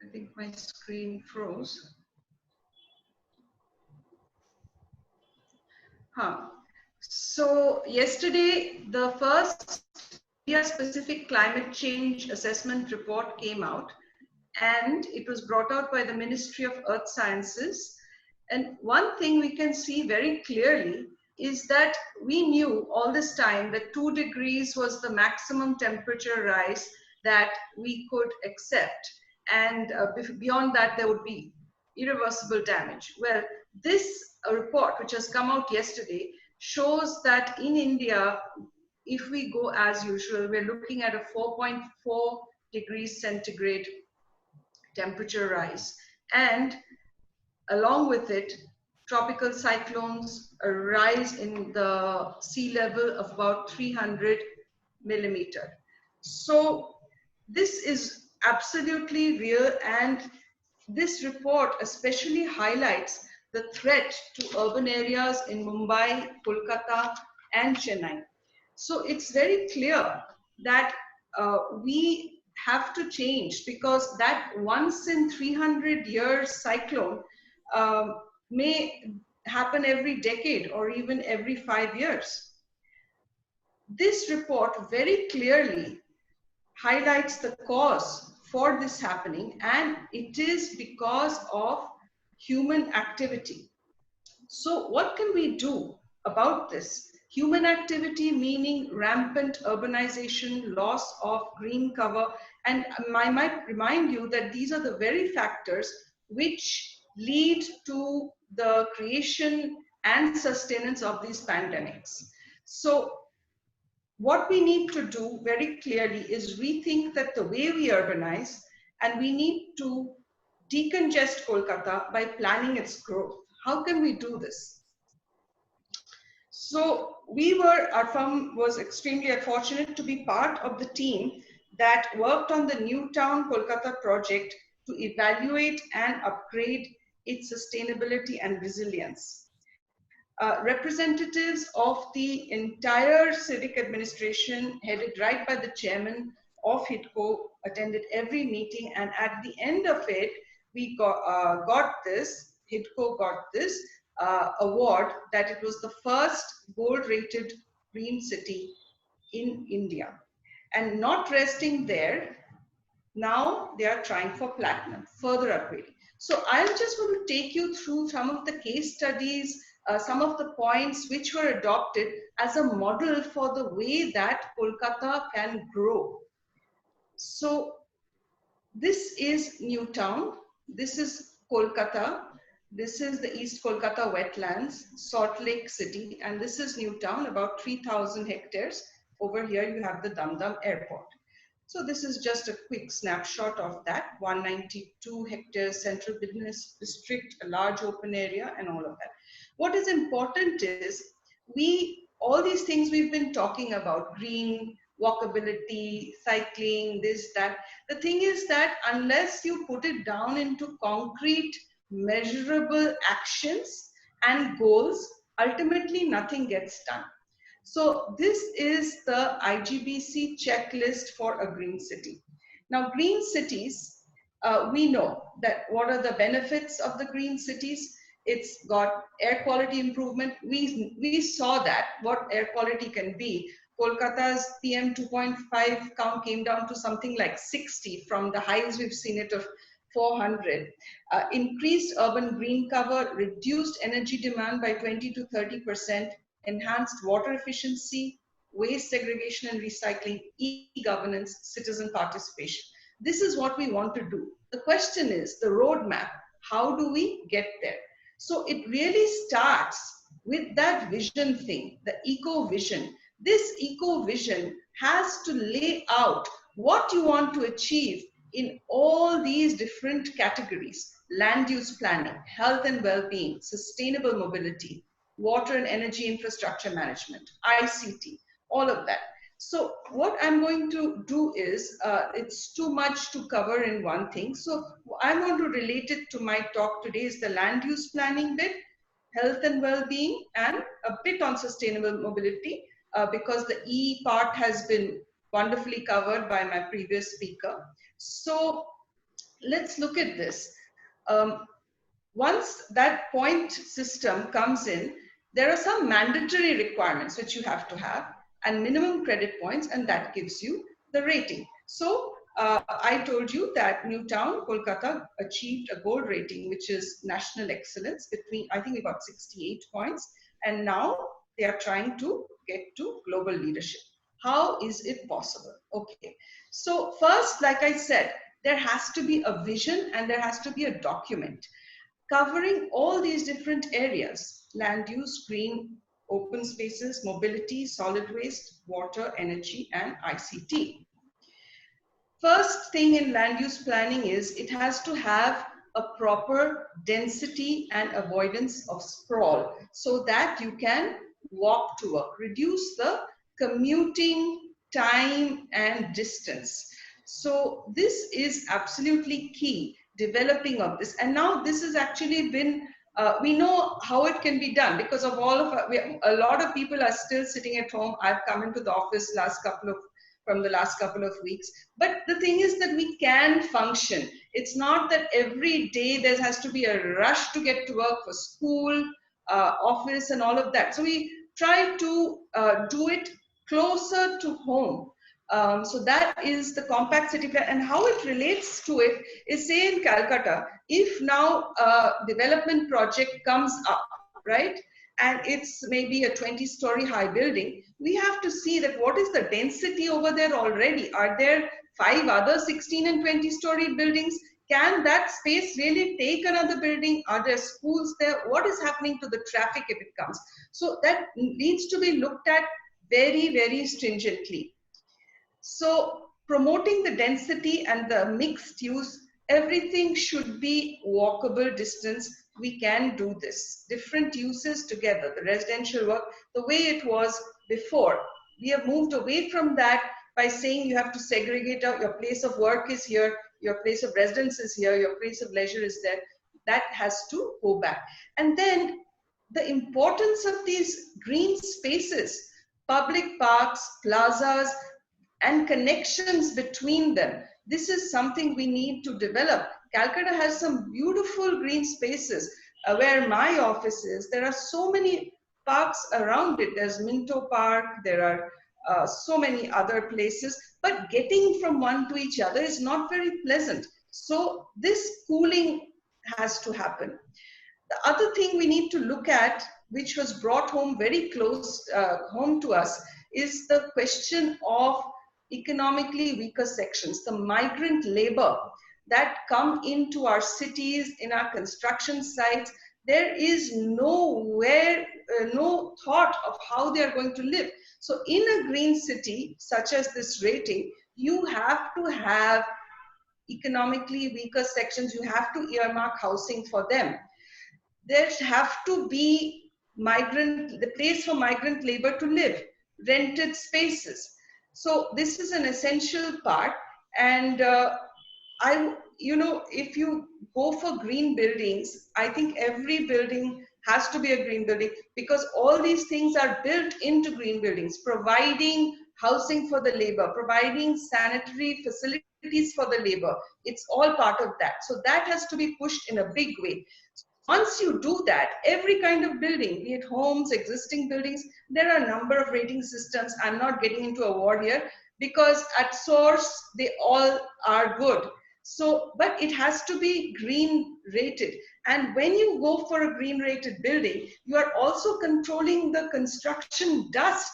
Speaker 1: I think my screen froze. So yesterday, the first India-specific climate change assessment report came out, and it was brought out by the Ministry of Earth Sciences. And one thing we can see very clearly is that we knew all this time that 2 degrees was the maximum temperature rise
Speaker 7: that we could accept, and beyond that there would be irreversible damage. Well, this report, which has come out yesterday, shows that in India, if we go as usual, we're looking at a 4.4 degrees centigrade temperature rise, and along with it, tropical cyclones, a rise in the sea level of about 300 millimeter. So this is absolutely real, and this report especially highlights the threat to urban areas in Mumbai, Kolkata, and Chennai. So it's very clear that we have to change, because that once in 300 years cyclone may happen every decade or even every 5 years. This report very clearly highlights the cause for this happening, and it is because of human activity. So what can we do about this? Human activity meaning rampant urbanization, loss of green cover, and I might remind you that these are the very factors which lead to the creation and sustenance of these pandemics. So what we need to do very clearly is rethink that the way we urbanize, and we need to decongest Kolkata by planning its growth. How can we do this? So our firm was extremely fortunate to be part of the team that worked on the New Town Kolkata project to evaluate and upgrade its sustainability and resilience. Representatives of the entire civic administration, headed right by the chairman of HIDCO, attended every meeting, and at the end of it, we got this, HIDCO got this award that it was the first gold-rated green city in India. And not resting there, now they are trying for platinum, further upgrading. So I'm just going to take you through some of the case studies, some of the points which were adopted as a model for the way that Kolkata can grow. So this is New Town, this is Kolkata, this is the East Kolkata wetlands, Salt Lake City, and this is New Town, about 3,000 hectares. Over here you have the Dum Airport. So this is just a quick snapshot of that, 192 hectares central business district, a large open area, and all of that. What is important is all these things we've been talking about, green, walkability, cycling, this, that. The thing is that unless you put it down into concrete, measurable actions and goals, ultimately nothing gets done. So this is the IGBC checklist for a green city. Now, green cities, we know that what are the benefits of the green cities? It's got air quality improvement. We saw that, what air quality can be. Kolkata's PM 2.5 count came down to something like 60 from the highs we've seen it of 400. Increased urban green cover, reduced energy demand by 20 to 30%, enhanced water efficiency, waste segregation and recycling, e-governance, citizen participation. This is what we want to do. The question is the roadmap. How do we get there? So it really starts with that vision thing, the eco-vision. This eco-vision has to lay out what you want to achieve in all these different categories: land use planning, health and well-being, sustainable mobility, water and energy infrastructure management, ICT, all of that. So what I'm going to do is, it's too much to cover in one thing. So I'm going to relate it to my talk today is the land use planning bit, health and well-being, and a bit on sustainable mobility, because the E part has been wonderfully covered by my previous speaker. So let's look at this. Once that point system comes in, there are some mandatory requirements which you have to have, and minimum credit points, and that gives you the rating. So I told you that New Town, Kolkata achieved a gold rating, which is national excellence, between, I think, about 68 points. And now they are trying to get to global leadership. How is it possible? Okay. So first, like I said, there has to be a vision and there has to be a document covering all these different areas: land use, green, open spaces, mobility, solid waste, water, energy, and ICT. First thing in land use planning is it has to have a proper density and avoidance of sprawl so that you can walk to work, reduce the commuting time and distance. So this is absolutely key, developing of this. And now this has actually been, we know how it can be done because of all of, a lot of people are still sitting at home. I've come into the office from the last couple of weeks. But the thing is that we can function. It's not that every day there has to be a rush to get to work for school, office, and all of that. So we try to do it closer to home. So that is the compact city plan, and how it relates to it is, say in Calcutta, if now a development project comes up, right? And it's maybe a 20-story high building, we have to see that what is the density over there already. Are there 5 other 16 and 20-story buildings? Can that space really take another building? Are there schools there? What is happening to the traffic if it comes? So that needs to be looked at very, very stringently. So promoting the density and the mixed use, everything should be walkable distance. We can do this. Different uses together, the residential work, the way it was before. We have moved away from that by saying you have to segregate out, your place of work is here, your place of residence is here, your place of leisure is there. That has to go back. And then the importance of these green spaces, public parks, plazas, and connections between them. This is something we need to develop. Calcutta has some beautiful green spaces. Where my office is, there are so many parks around it. There's Minto Park, there are so many other places, but getting from one to each other is not very pleasant. So this pooling has to happen. The other thing we need to look at, which was brought home very close home to us, is the question of economically weaker sections, the migrant labor that come into our cities, in our construction sites. There is no thought of how they are going to live. So in a green city, such as this rating, you have to have economically weaker sections, you have to earmark housing for them. There have to be the place for migrant labor to live, rented spaces. So this is an essential part. And if you go for green buildings, I think every building has to be a green building, because all these things are built into green buildings, providing housing for the labor, providing sanitary facilities for the labor. It's all part of that. So that has to be pushed in a big way. Once you do that, every kind of building, be it homes, existing buildings, there are a number of rating systems. I'm not getting into a war here, because at source, they all are good. So, but it has to be green rated. And when you go for a green rated building, you are also controlling the construction dust,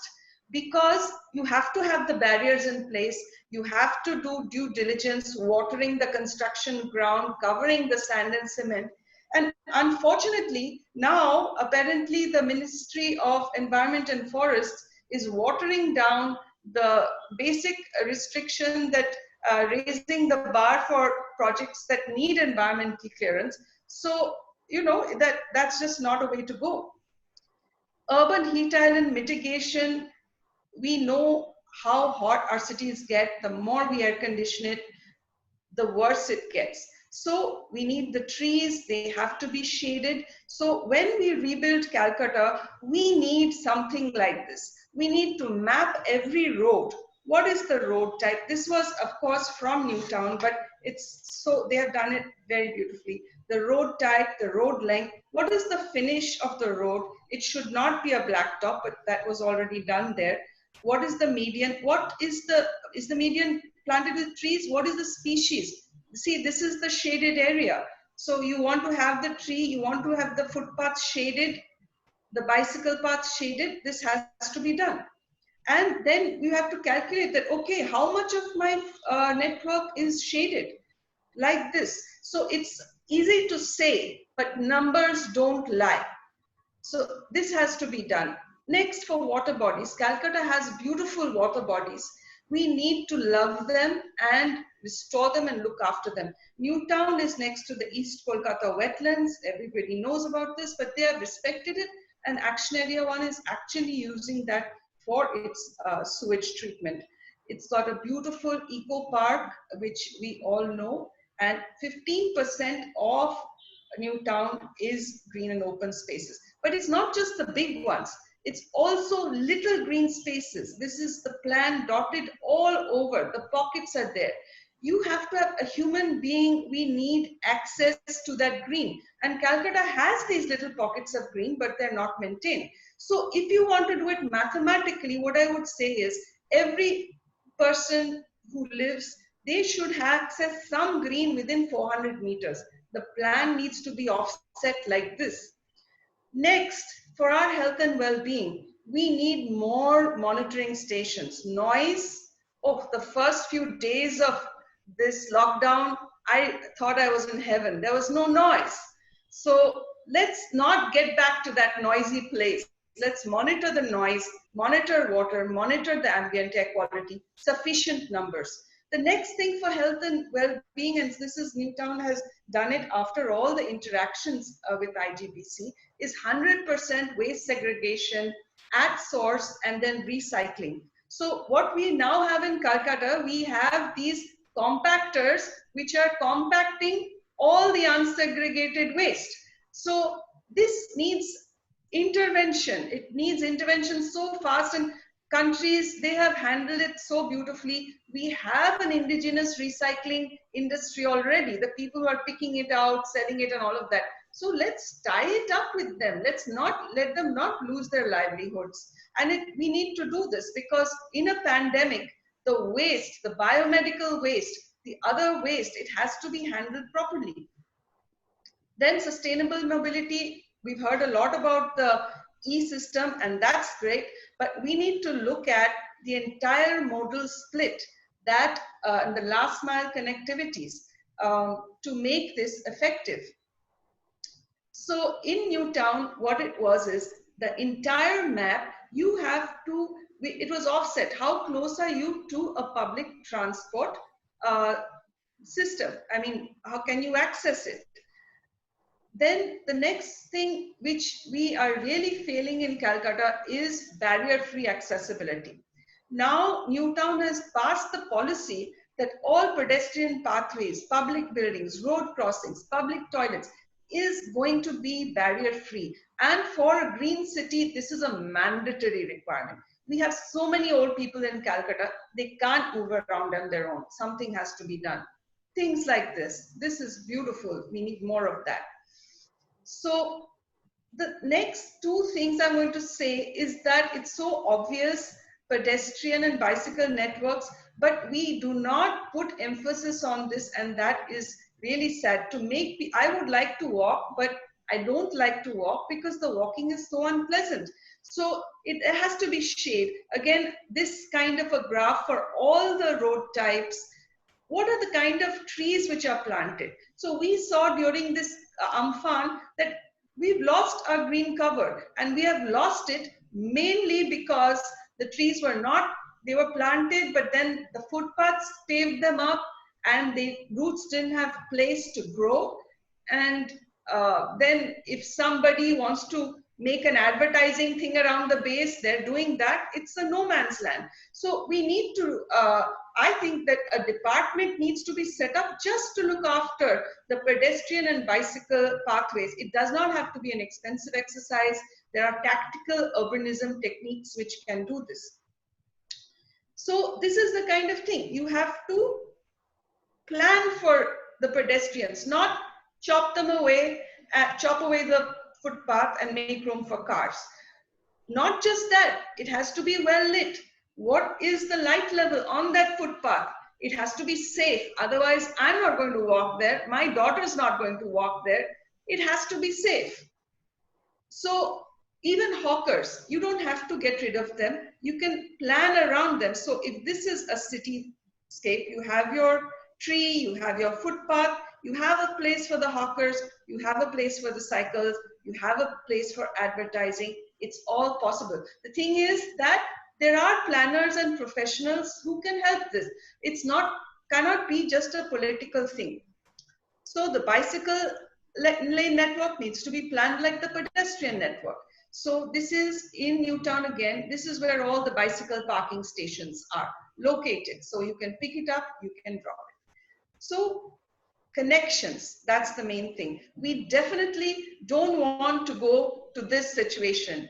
Speaker 7: because you have to have the barriers in place. You have to do due diligence, watering the construction ground, covering the sand and cement. And unfortunately, now apparently the Ministry of Environment and Forests is watering down the basic restriction that raising the bar for projects that need environmental clearance. So, that's just not a way to go. Urban heat island mitigation, we know how hot our cities get. The more we air condition it, the worse it gets. So we need the trees, they have to be shaded. So when we rebuild Calcutta, we need something like this. We need to map every road. What is the road type? This was, of course, from Newtown, but they have done it very beautifully. The road type, the road length, what is the finish of the road? It should not be a blacktop, but that was already done there. What is the median? Is the median planted with trees? What is the species? See, this is the shaded area. So you want to have the tree, you want to have the footpath shaded, the bicycle path shaded. This has to be done. And then you have to calculate that, okay, how much of my network is shaded like this? So it's easy to say, but numbers don't lie. So this has to be done. Next, for water bodies, Calcutta has beautiful water bodies. We need to love them and restore them and look after them. Newtown is next to the East Kolkata wetlands. Everybody knows about this, but they have respected it. And Action Area 1 is actually using that for its sewage treatment. It's got a beautiful eco park, which we all know, and 15% of Newtown is green and open spaces. But it's not just the big ones. It's also little green spaces. This is the plan dotted all over. The pockets are there. You have to have a human being. We need access to that green. And Calcutta has these little pockets of green, but they're not maintained. So if you want to do it mathematically, what I would say is every person who lives, they should access some green within 400 meters. The plan needs to be offset like this. Next, for our health and well-being, we need more monitoring stations. Noise, oh, the first few days of this lockdown, I thought I was in heaven. There was no noise. So let's not get back to that noisy place. Let's monitor the noise, monitor water, monitor the ambient air quality, sufficient numbers. The next thing for health and well-being, and this is Newtown has done it after all the interactions with IGBC, is 100% waste segregation at source and then recycling. So what we now have in Calcutta, we have these compactors which are compacting all the unsegregated waste. So this needs intervention. It needs intervention so fast, and countries, they have handled it so beautifully. We have an indigenous recycling industry already, the people who are picking it out, selling it and all of that. So let's tie it up with them. Let's not let them not lose their livelihoods. And we need to do this because in a pandemic, the waste, the biomedical waste, the other waste, it has to be handled properly. Then sustainable mobility, we've heard a lot about the e-system, and that's great, but we need to look at the entire modal split that and the last mile connectivities to make this effective. So in Newtown, what it was is the entire map, you have to, it was offset. How close are you to a public transport system? I mean, how can you access it? Then the next thing which we are really failing in Calcutta is barrier-free accessibility. Now, Newtown has passed the policy that all pedestrian pathways, public buildings, road crossings, public toilets is going to be barrier-free. And for a green city, this is a mandatory requirement. We have so many old people in Calcutta, they can't move around on their own. Something has to be done. Things like this. This is beautiful. We need more of that. So the next two things I'm going to say is that it's so obvious, pedestrian and bicycle networks, but we do not put emphasis on this, and that is really sad. To make, I would like to walk, but I don't like to walk because the walking is so unpleasant. So it has to be shade. Again, this kind of a graph for all the road types. What are the kind of trees which are planted? So we saw during this Amphan that we've lost our green cover, and we have lost it mainly because the trees were not, they were planted, but then the footpaths paved them up and the roots didn't have place to grow. And then if somebody wants to make an advertising thing around the base, they're doing that. It's a no man's land. So we need to, I think that a department needs to be set up just to look after the pedestrian and bicycle pathways. It does not have to be an expensive exercise. There are tactical urbanism techniques which can do this. So this is the kind of thing. You have to plan for the pedestrians, not chop them away, chop away the footpath and make room for cars. Not just that, it has to be well lit. What is the light level on that footpath? It has to be safe. Otherwise, I'm not going to walk there. My daughter's not going to walk there. It has to be safe. So even hawkers, you don't have to get rid of them. You can plan around them. So if this is a cityscape, you have your tree, you have your footpath, you have a place for the hawkers, you have a place for the cycles, you have a place for advertising. It's all possible. The thing is that there are planners and professionals who can help this. It's cannot be just a political thing. So the bicycle lane network needs to be planned like the pedestrian network. So this is in Newtown again. This is where all the bicycle parking stations are located. So you can pick it up, you can drop it. So connections, that's the main thing. We definitely don't want to go to this situation.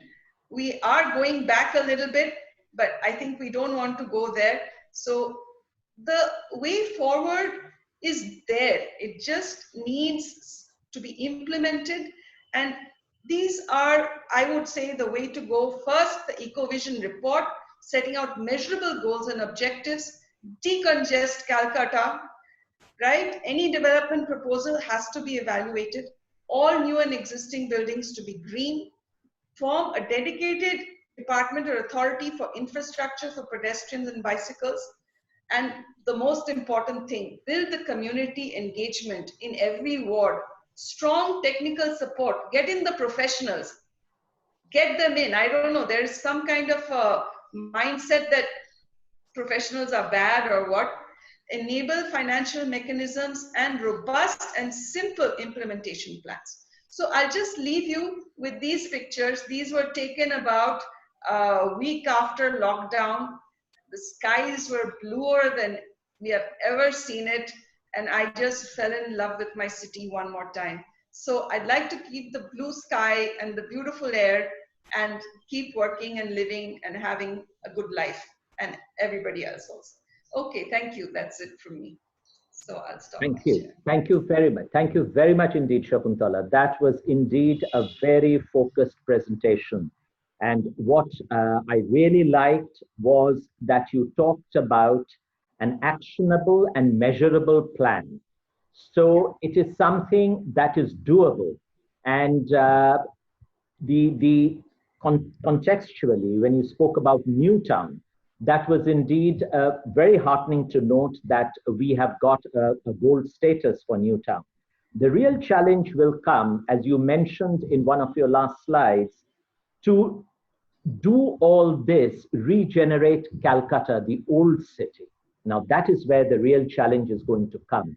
Speaker 7: We are going back a little bit, but I think we don't want to go there. So the way forward is there. It just needs to be implemented. And these are, I would say, the way to go. First, the EcoVision report, setting out measurable goals and objectives, decongest Calcutta, right? Any development proposal has to be evaluated. All new and existing buildings to be green. Form a dedicated department or authority for infrastructure for pedestrians and bicycles. And the most important thing, build the community engagement in every ward. Strong technical support, get in the professionals, get them in. I don't know, there's some kind of a mindset that professionals are bad or what. Enable financial mechanisms and robust and simple implementation plans. So I'll just leave you with these pictures. These were taken about a week after lockdown. The skies were bluer than we have ever seen it. And I just fell in love with my city one more time. So I'd like to keep the blue sky and the beautiful air and keep working and living and having a good life, and everybody else also. Okay, thank you. That's it from me. So I'll stop.
Speaker 2: Thank you. Thank you very much. Thank you very much indeed, Shakuntala. That was indeed a very focused presentation. And what I really liked was that you talked about an actionable and measurable plan. So it is something that is doable. And contextually, when you spoke about Newtown, that was indeed very heartening to note that we have got a gold status for Newtown. The real challenge will come, as you mentioned in one of your last slides, to do all this, regenerate Calcutta, the old city. Now that is where the real challenge is going to come.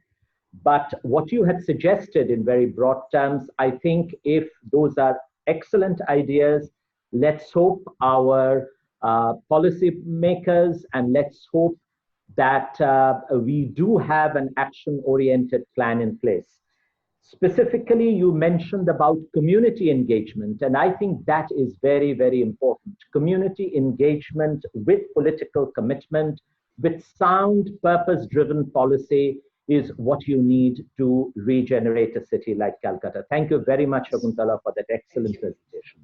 Speaker 2: But what you had suggested in very broad terms, I think if those are excellent ideas, let's hope our policy makers, and let's hope that we do have an action-oriented plan in place. Specifically, you mentioned about community engagement, and I think that is very, very important. Community engagement with political commitment, with sound, purpose-driven policy is what you need to regenerate a city like Calcutta. Thank you very much, Shakuntala, for that excellent presentation.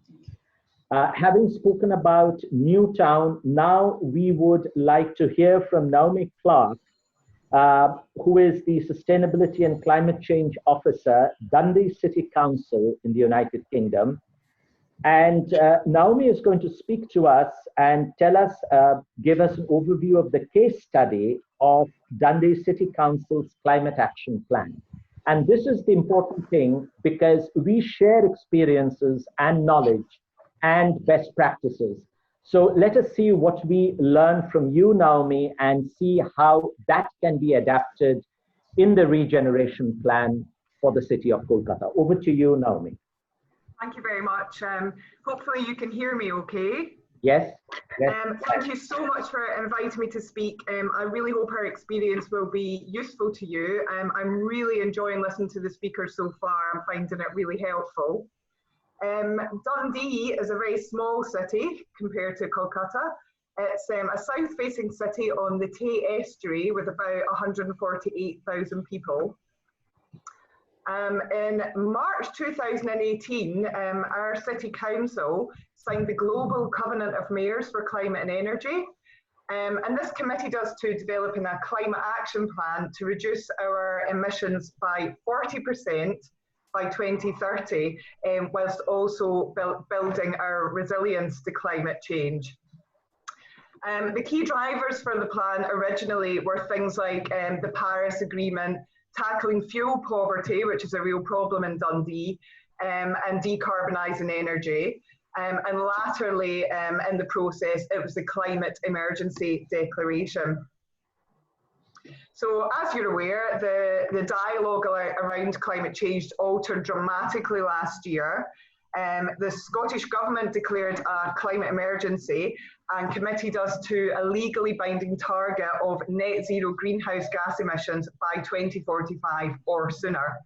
Speaker 2: Having spoken about Newtown, now we would like to hear from Naomi Clark, who is the Sustainability and Climate Change Officer, Dundee City Council in the United Kingdom. And Naomi is going to speak to us and tell us, give us an overview of the case study of Dundee City Council's Climate Action Plan. And this is the important thing, because we share experiences and knowledge and best practices. So let us see what we learn from you, Naomi, and see how that can be adapted in the regeneration plan for the city of Kolkata. Over to you, Naomi.
Speaker 8: Thank you very much. Hopefully you can hear me okay.
Speaker 2: Yes. Yes.
Speaker 8: Thank you so much for inviting me to speak. I really hope our experience will be useful to you. I'm really enjoying listening to the speakers so far. I'm finding it really helpful. Dundee is a very small city compared to Kolkata. It's a south-facing city on the Tay estuary with about 148,000 people. In March 2018, our city council signed the Global Covenant of Mayors for Climate and Energy. And this committed us to developing a climate action plan to reduce our emissions by 40% by 2030, whilst also building our resilience to climate change. The key drivers for the plan originally were things like the Paris Agreement, tackling fuel poverty, which is a real problem in Dundee, and decarbonising energy. And latterly, in the process, it was the Climate Emergency Declaration. So, as you're aware, the dialogue around climate change altered dramatically last year. The Scottish Government declared a climate emergency and committed us to a legally binding target of net zero greenhouse gas emissions by 2045 or sooner.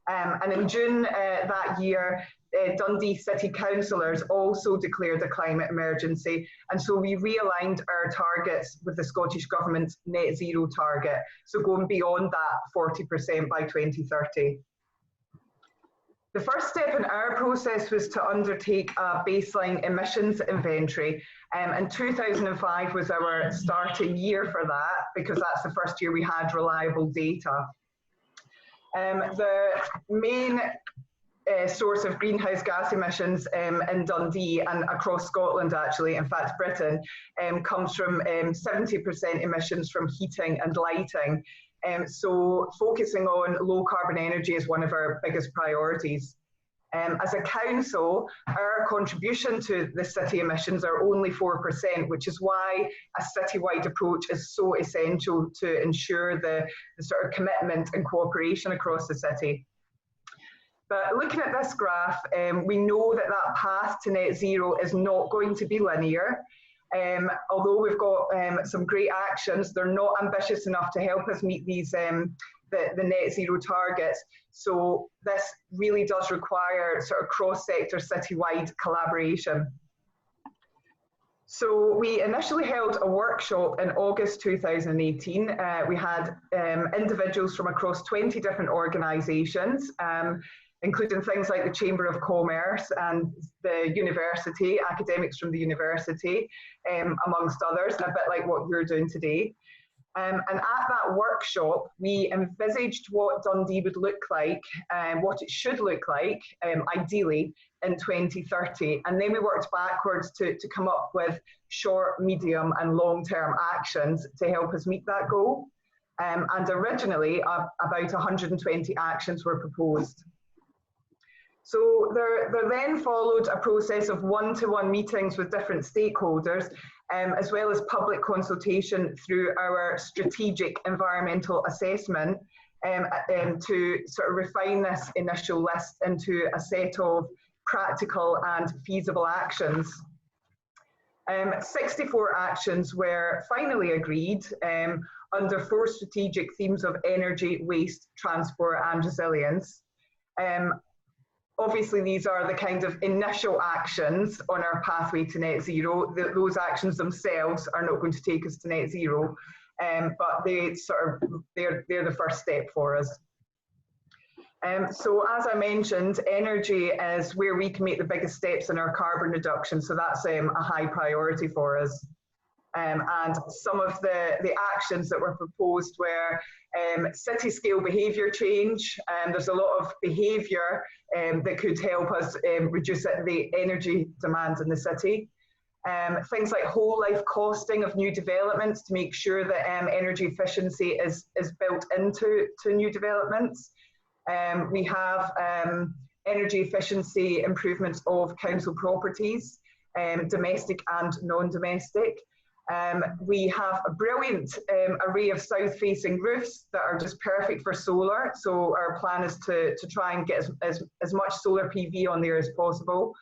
Speaker 8: And in June that year, Dundee City Councillors also declared a climate emergency, and so we realigned our targets with the Scottish Government's net zero target, so going beyond that 40% by 2030. The first step in our process was to undertake a baseline emissions inventory, and 2005 was our starting year for that, because that's the first year we had reliable data. The main source of greenhouse gas emissions in Dundee and across Scotland, actually, in fact Britain, comes from 70% emissions from heating and lighting. So focusing on low carbon energy is one of our biggest priorities. As a council, our contribution to the city emissions are only 4%, which is why a citywide approach is so essential to ensure the sort of commitment and cooperation across the city. But looking at this graph, we know that that path to net zero is not going to be linear. Although we've got some great actions, they're not ambitious enough to help us meet these the net zero targets. So this really does require sort of cross-sector citywide collaboration. So we initially held a workshop in August 2018. We had individuals from across 20 different organisations, including things like the Chamber of Commerce and the university, academics from the university, amongst others, a bit like what you're doing today. And at that workshop, we envisaged what Dundee would look like, what it should look like, ideally, in 2030. And then we worked backwards to come up with short, medium, and long-term actions to help us meet that goal. And originally, about 120 actions were proposed. So there then followed a process of one-to-one meetings with different stakeholders, as well as public consultation through our strategic environmental assessment to sort of refine this initial list into a set of practical and feasible actions. 64 actions were finally agreed under 4 strategic themes of energy, waste, transport and resilience. Obviously, these are the kind of initial actions on our pathway to net zero. Those actions themselves are not going to take us to net zero, but they're the first step for us. So as I mentioned, energy is where we can make the biggest steps in our carbon reduction. So that's a high priority for us. And some of the actions that were proposed were city scale behaviour change. There's a lot of behaviour that could help us reduce the energy demand in the city. Things like whole life costing of new developments to make sure that energy efficiency is built into new developments. We have energy efficiency improvements of council properties, domestic and non-domestic. We have a brilliant array of south-facing roofs that are just perfect for solar. So our plan is to try and get as much solar PV on there as possible.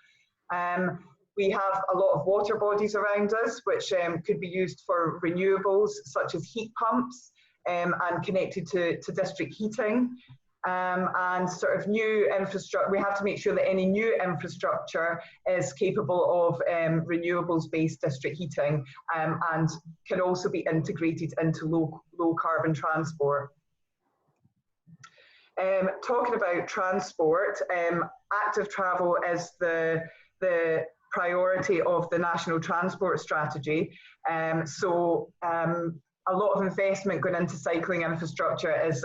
Speaker 8: We have a lot of water bodies around us, which could be used for renewables, such as heat pumps and connected to district heating. And sort of new infrastructure, we have to make sure that any new infrastructure is capable of renewables-based district heating and can also be integrated into low carbon transport. Talking about transport, active travel is the priority of the National Transport Strategy. a lot of investment going into cycling infrastructure is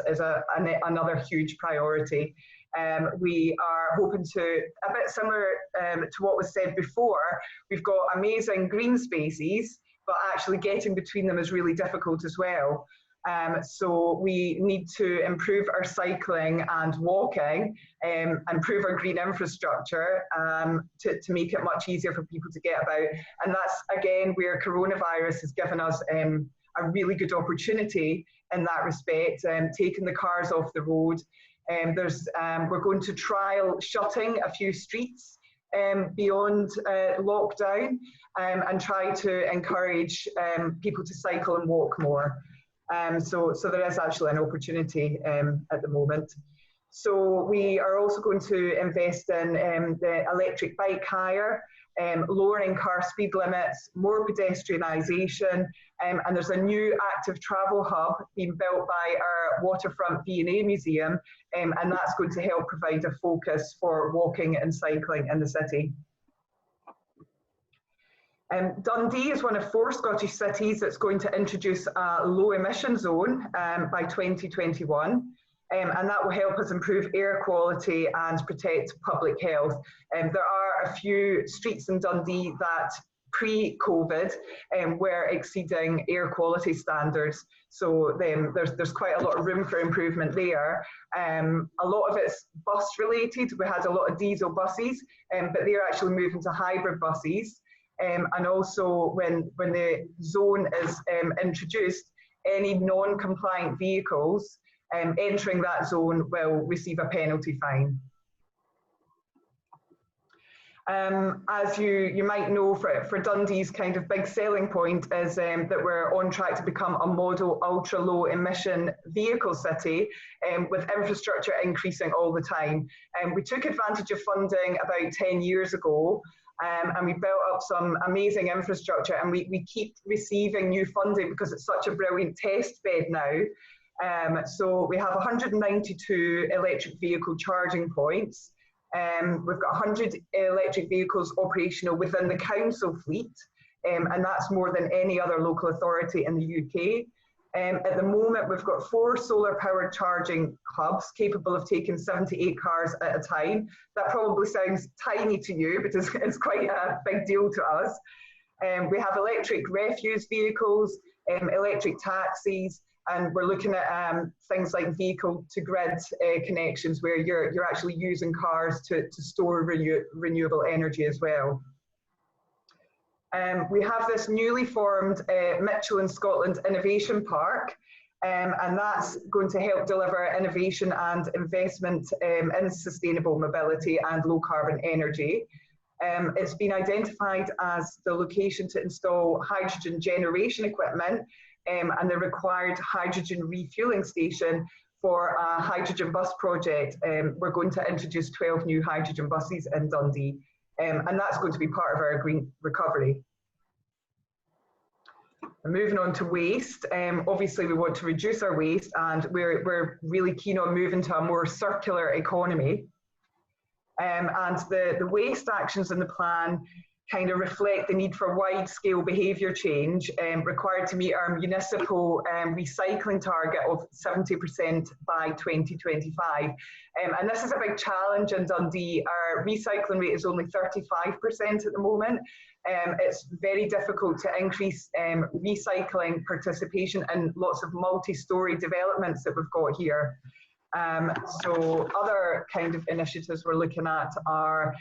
Speaker 8: another huge priority. We are hoping to, a bit similar to what was said before, we've got amazing green spaces, but actually getting between them is really difficult as well. So we need to improve our cycling and walking, improve our green infrastructure to make it much easier for people to get about. And that's, again, where coronavirus has given us a really good opportunity in that respect, taking the cars off the road. We're going to trial shutting a few streets beyond lockdown and try to encourage people to cycle and walk more. So there is actually an opportunity at the moment. So we are also going to invest in the electric bike hire, lowering car speed limits, more pedestrianisation, and there's a new active travel hub being built by our Waterfront V&A Museum, and that's going to help provide a focus for walking and cycling in the city. Dundee is one of 4 Scottish cities that's going to introduce a low emission zone by 2021. And that will help us improve air quality and protect public health. There are a few streets in Dundee that pre-COVID were exceeding air quality standards. So there's quite a lot of room for improvement there. A lot of it's bus related. We had a lot of diesel buses, but they're actually moving to hybrid buses. And also when the zone is introduced, any non-compliant vehicles entering that zone will receive a penalty fine. As you might know, for Dundee's kind of big selling point is that we're on track to become a model ultra low emission vehicle city with infrastructure increasing all the time. We took advantage of funding about 10 years ago and we built up some amazing infrastructure, and we keep receiving new funding because it's such a brilliant test bed now. So we have 192 electric vehicle charging points. We've got 100 electric vehicles operational within the council fleet, and that's more than any other local authority in the UK. At the moment, we've got 4 solar-powered charging hubs capable of taking 78 cars at a time. That probably sounds tiny to you, but it's quite a big deal to us. We have electric refuse vehicles, electric taxis, and we're looking at things like vehicle-to-grid connections where you're actually using cars to store renewable energy as well. We have this newly formed Mitchell in Scotland Innovation Park, and that's going to help deliver innovation and investment in sustainable mobility and low carbon energy. It's been identified as the location to install hydrogen generation equipment and the required hydrogen refueling station for a hydrogen bus project. We're going to introduce 12 new hydrogen buses in Dundee, and that's going to be part of our green recovery. And moving on to waste, obviously we want to reduce our waste, and we're really keen on moving to a more circular economy. And the waste actions in the plan kind of reflect the need for wide-scale behaviour change required to meet our municipal recycling target of 70% by 2025. And this is a big challenge in Dundee. Our recycling rate is only 35% at the moment. It's very difficult to increase recycling participation in lots of multi-storey developments that we've got here. So other kind of initiatives we're looking at are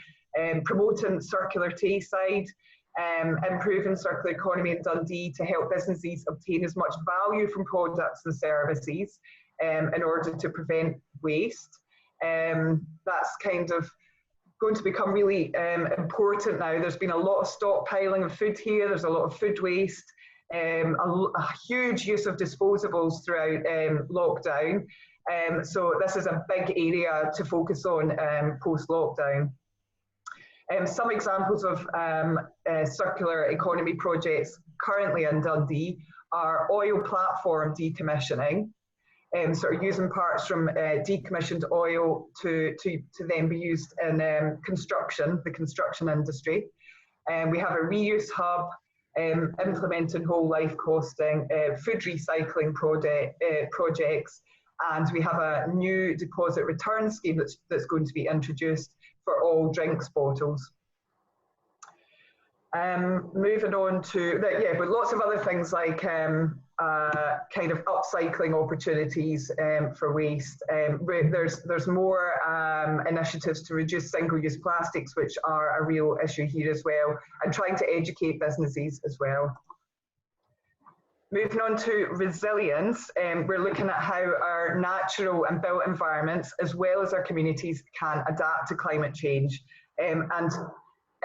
Speaker 8: promoting circular Tayside, improving circular economy in Dundee to help businesses obtain as much value from products and services in order to prevent waste. That's kind of going to become really important now. There's been a lot of stockpiling of food here, there's a lot of food waste, a huge use of disposables throughout lockdown. So this is a big area to focus on post-lockdown. Some examples of circular economy projects currently in Dundee are oil platform decommissioning, sort of using parts from decommissioned oil to then be used in the construction industry. We have a reuse hub implementing whole life costing, food recycling projects, and we have a new deposit return scheme that's going to be introduced for all drinks bottles. Moving on to, but lots of other things like kind of upcycling opportunities for waste. There's more initiatives to reduce single-use plastics, which are a real issue here as well, and trying to educate businesses as well. Moving on to resilience, we're looking at how our natural and built environments, as well as our communities, can adapt to climate change. And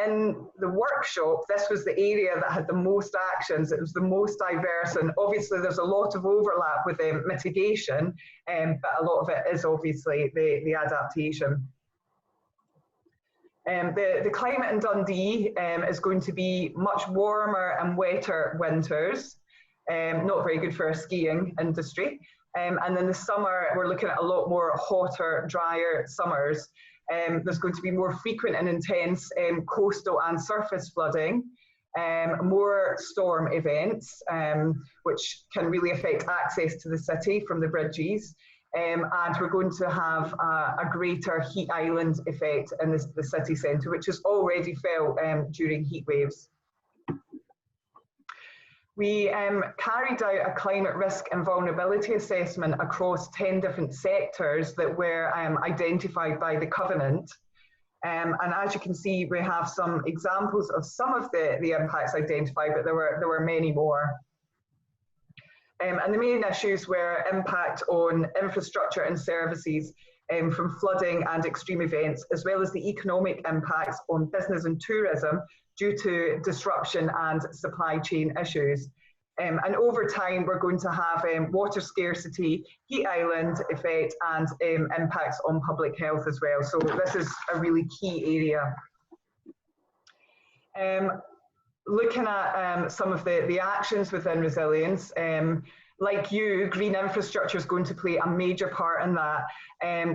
Speaker 8: in the workshop, this was the area that had the most actions. It was the most diverse, and obviously there's a lot of overlap with mitigation, but a lot of it is obviously the adaptation. The climate in Dundee is going to be much warmer and wetter winters. Not very good for our skiing industry. And in the summer, we're looking at a lot more hotter, drier summers. There's going to be more frequent and intense coastal and surface flooding, more storm events, which can really affect access to the city from the bridges. And we're going to have a greater heat island effect in the city centre, which is already felt during heat waves. We carried out a climate risk and vulnerability assessment across 10 different sectors that were identified by the Covenant. And as you can see, we have some examples of some of the impacts identified, but there were many more. And the main issues were impact on infrastructure and services from flooding and extreme events, as well as the economic impacts on business and tourism due to disruption and supply chain issues. And over time, we're going to have water scarcity, heat island effect, and impacts on public health as well. So this is a really key area. Looking at some of the actions within resilience, like you, green infrastructure is going to play a major part in that.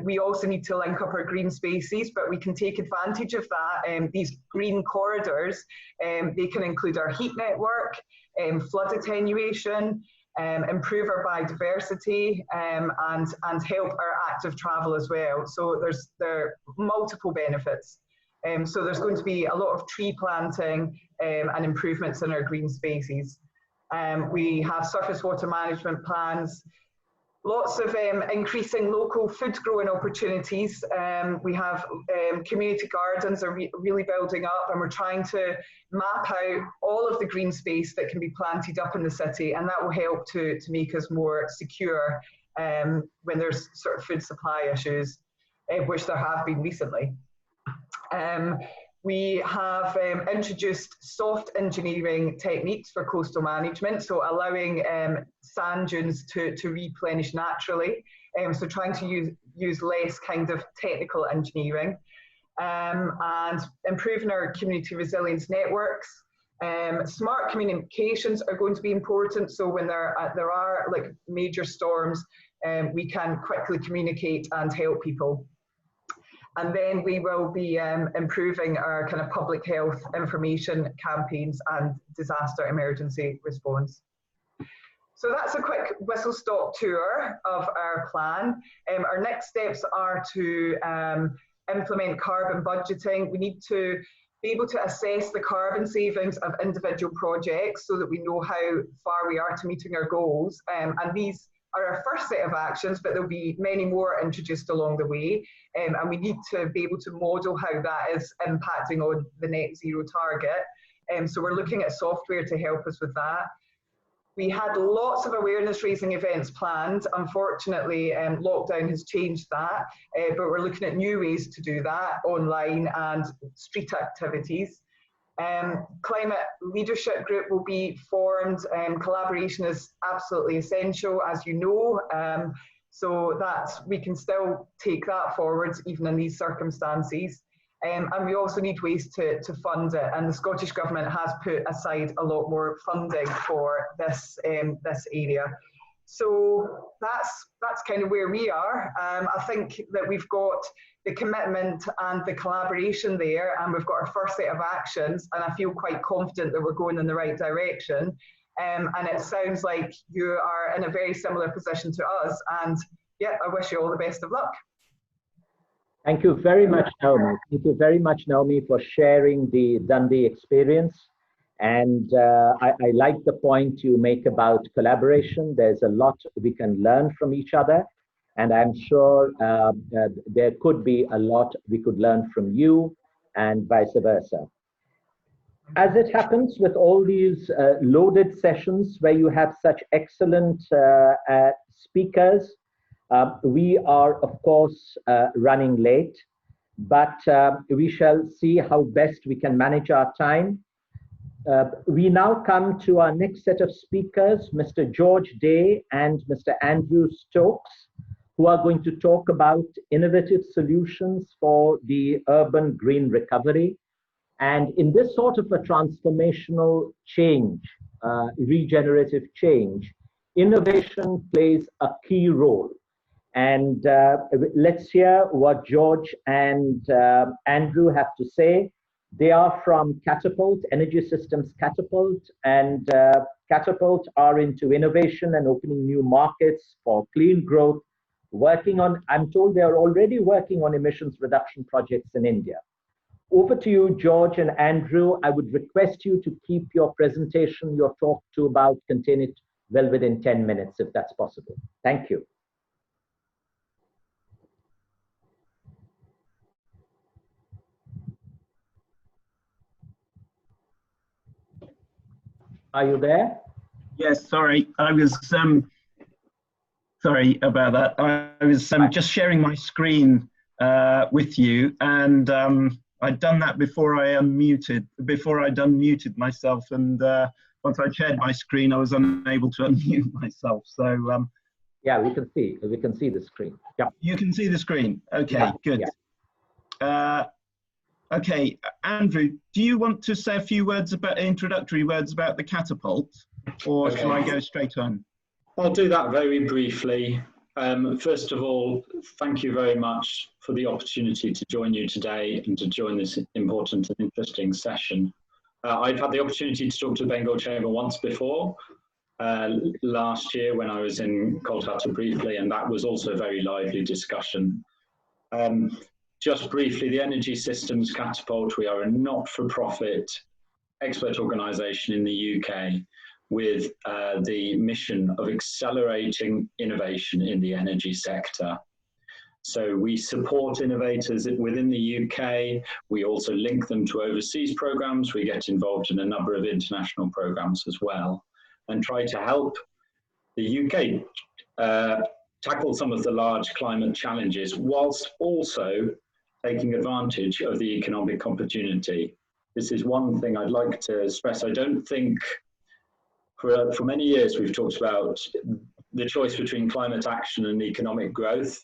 Speaker 8: We also need to link up our green spaces, but we can take advantage of that. These green corridors, they can include our heat network, flood attenuation, improve our biodiversity, and help our active travel as well. So there are multiple benefits. So there's going to be a lot of tree planting and improvements in our green spaces. We have surface water management plans, lots of increasing local food growing opportunities. We have community gardens are really building up, and we're trying to map out all of the green space that can be planted up in the city, and that will help to make us more secure when there's sort of food supply issues, which there have been recently. We have introduced soft engineering techniques for coastal management, so allowing sand dunes to replenish naturally, so trying to use less kind of technical engineering, and improving our community resilience networks. Smart communications are going to be important, so when there are like major storms, we can quickly communicate and help people. And then we will be improving our kind of public health information campaigns and disaster emergency response. So that's a quick whistle-stop tour of our plan. Our next steps are to implement carbon budgeting. We need to be able to assess the carbon savings of individual projects so that we know how far we are to meeting our goals. And these are our first set of actions, but there'll be many more introduced along the way. And we need to be able to model how that is impacting on the net zero target. So we're looking at software to help us with that. We had lots of awareness raising events planned. Unfortunately, lockdown has changed that, but we're looking at new ways to do that, online and street activities. Climate leadership group will be formed. Collaboration is absolutely essential, as you know, so that we can still take that forward even in these circumstances. And we also need ways to fund it, and the Scottish Government has put aside a lot more funding for this area. So that's kind of where we are. I think that we've got the commitment and the collaboration there, and we've got our first set of actions, and I feel quite confident that we're going in the right direction. And it sounds like you are in a very similar position to us, and yeah, I wish you all the best of luck.
Speaker 2: Thank you very much, Naomi. Thank you very much, Naomi, for sharing the Dundee experience. And I like the point you make about collaboration. There's a lot we can learn from each other. And I'm sure there could be a lot we could learn from you and vice versa. As it happens with all these loaded sessions where you have such excellent speakers, we are, of course, running late, but we shall see how best we can manage our time. We now come to our next set of speakers, Mr. George Day and Mr. Andrew Stokes, who are going to talk about innovative solutions for the urban green recovery. And in this sort of a transformational change, regenerative change, innovation plays a key role. And let's hear what George and Andrew have to say. They are from Catapult, Energy Systems Catapult, and Catapult are into innovation and opening new markets for clean growth, working on, I'm told they are already working on emissions reduction projects in India. Over to you, George and Andrew. I would request you to keep your presentation, your talk to about, contain it well within 10 minutes, if that's possible. Thank you. Are you there?
Speaker 9: Yes, sorry. I was, sorry about that. I was just sharing my screen with you, and I'd done that before I unmuted myself, and once I shared my screen, I was unable to unmute myself. So
Speaker 2: yeah, we can see the screen. Yeah,
Speaker 9: you can see the screen. Okay, yeah, good. Yeah. Okay, Andrew, do you want to say a few words about introductory words about the Catapult, or shall I go straight on?
Speaker 10: I'll do that very briefly. First of all, thank you very much for the opportunity to join you today and to join this important and interesting session. I've had the opportunity to talk to the Bengal Chamber once before, last year when I was in Kolkata briefly, and that was also a very lively discussion. Just briefly, the Energy Systems Catapult, we are a not-for-profit expert organisation in the UK with the mission of accelerating innovation in the energy sector. So we support innovators within the UK. We also link them to overseas programs. We get involved in a number of international programs as well, and try to help the UK tackle some of the large climate challenges, whilst also taking advantage of the economic opportunity. This is one thing I'd like to stress. I don't think for many years we've talked about the choice between climate action and economic growth.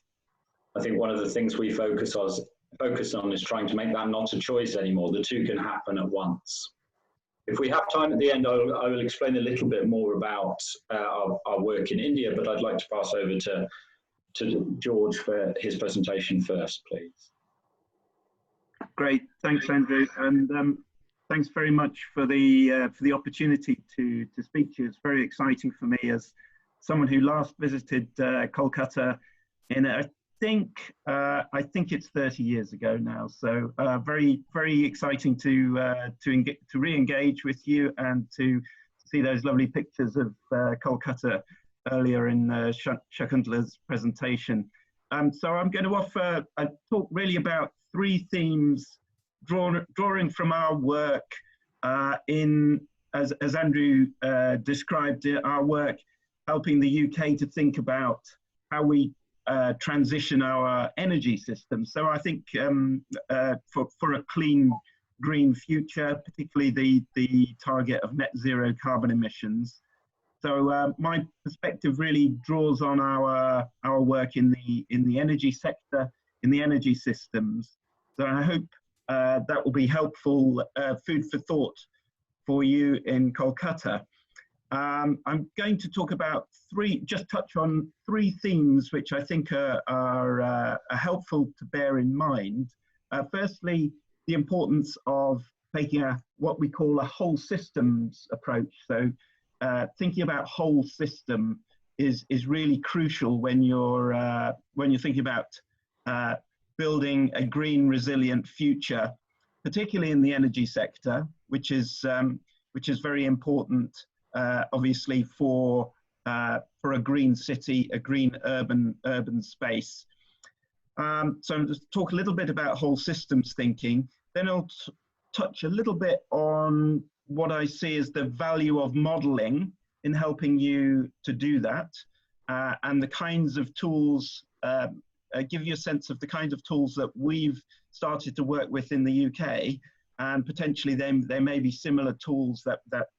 Speaker 10: I think one of the things we focus on is trying to make that not a choice anymore. The two can happen at once. If we have time at the end, I will explain a little bit more about our work in India, but I'd like to pass over to George for his presentation first, please.
Speaker 9: Great, thanks, Andrew, and thanks very much for the opportunity to speak to you. It's very exciting for me as someone who last visited Kolkata in I think it's 30 years ago now. So very exciting to re-engage with you and to see those lovely pictures of Kolkata earlier in Shakuntala's presentation. So I'm going to offer a talk really about three themes drawing from our work as Andrew described it, our work helping the UK to think about how we transition our energy system. So I think for a clean, green future, particularly the target of net zero carbon emissions. So my perspective really draws on our work in the energy sector, in the energy systems. So I hope that will be helpful food for thought for you in Kolkata. I'm going to talk about just touch on three themes which I think are helpful to bear in mind. Firstly, the importance of taking what we call a whole systems approach. So thinking about whole system is really crucial when you're thinking about building a green, resilient future, particularly in the energy sector, which is very important, obviously for a green city, a green urban space. So I'm just talk a little bit about whole systems thinking. Then I'll touch a little bit on what I see as the value of modeling in helping you to do that, and the kinds of tools, give you a sense of the kinds of tools that we've started to work with in the UK, and potentially there may be similar tools that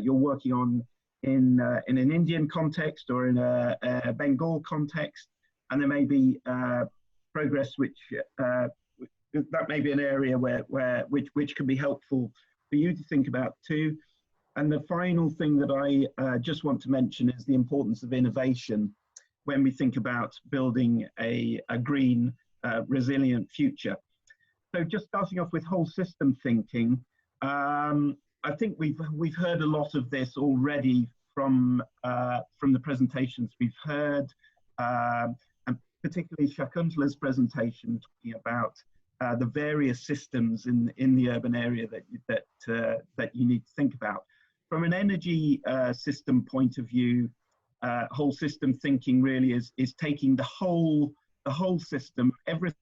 Speaker 9: you're working on in an Indian context or in a Bengal context, and there may be progress which that may be an area which can be helpful for you to think about too. And the final thing that I just want to mention is the importance of innovation when we think about building a green, resilient future. So just starting off with whole system thinking, I think we've heard a lot of this already from the presentations we've heard, and particularly Shakuntala's presentation talking about the various systems in the urban area that you need to think about. From an energy system point of view, whole system thinking really is taking the whole system, everything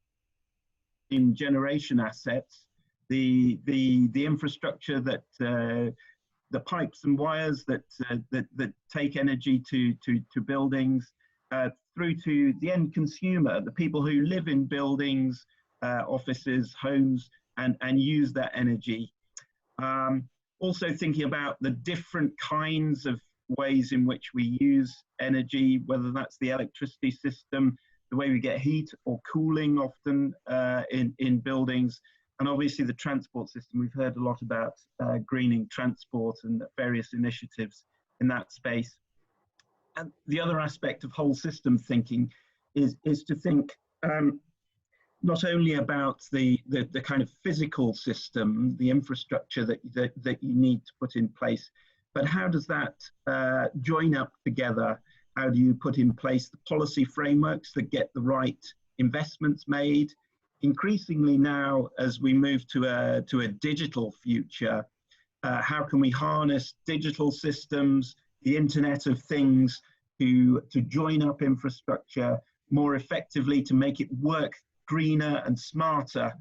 Speaker 9: in generation assets, the infrastructure that the pipes and wires that take energy to buildings, through to the end consumer, the people who live in buildings, offices, homes, and use that energy. Also thinking about the different kinds of ways in which we use energy, whether that's the electricity system, the way we get heat or cooling often in buildings, and obviously the transport system. We've heard a lot about greening transport and various initiatives in that space. And the other aspect of whole system thinking is to think not only about the kind of physical system, the infrastructure that you need to put in place, but how does that join up together? How do you put in place the policy frameworks that get the right investments made? Increasingly now, as we move to a digital future, how can we harness digital systems, the Internet of Things, to join up infrastructure more effectively to make it work greener and smarter?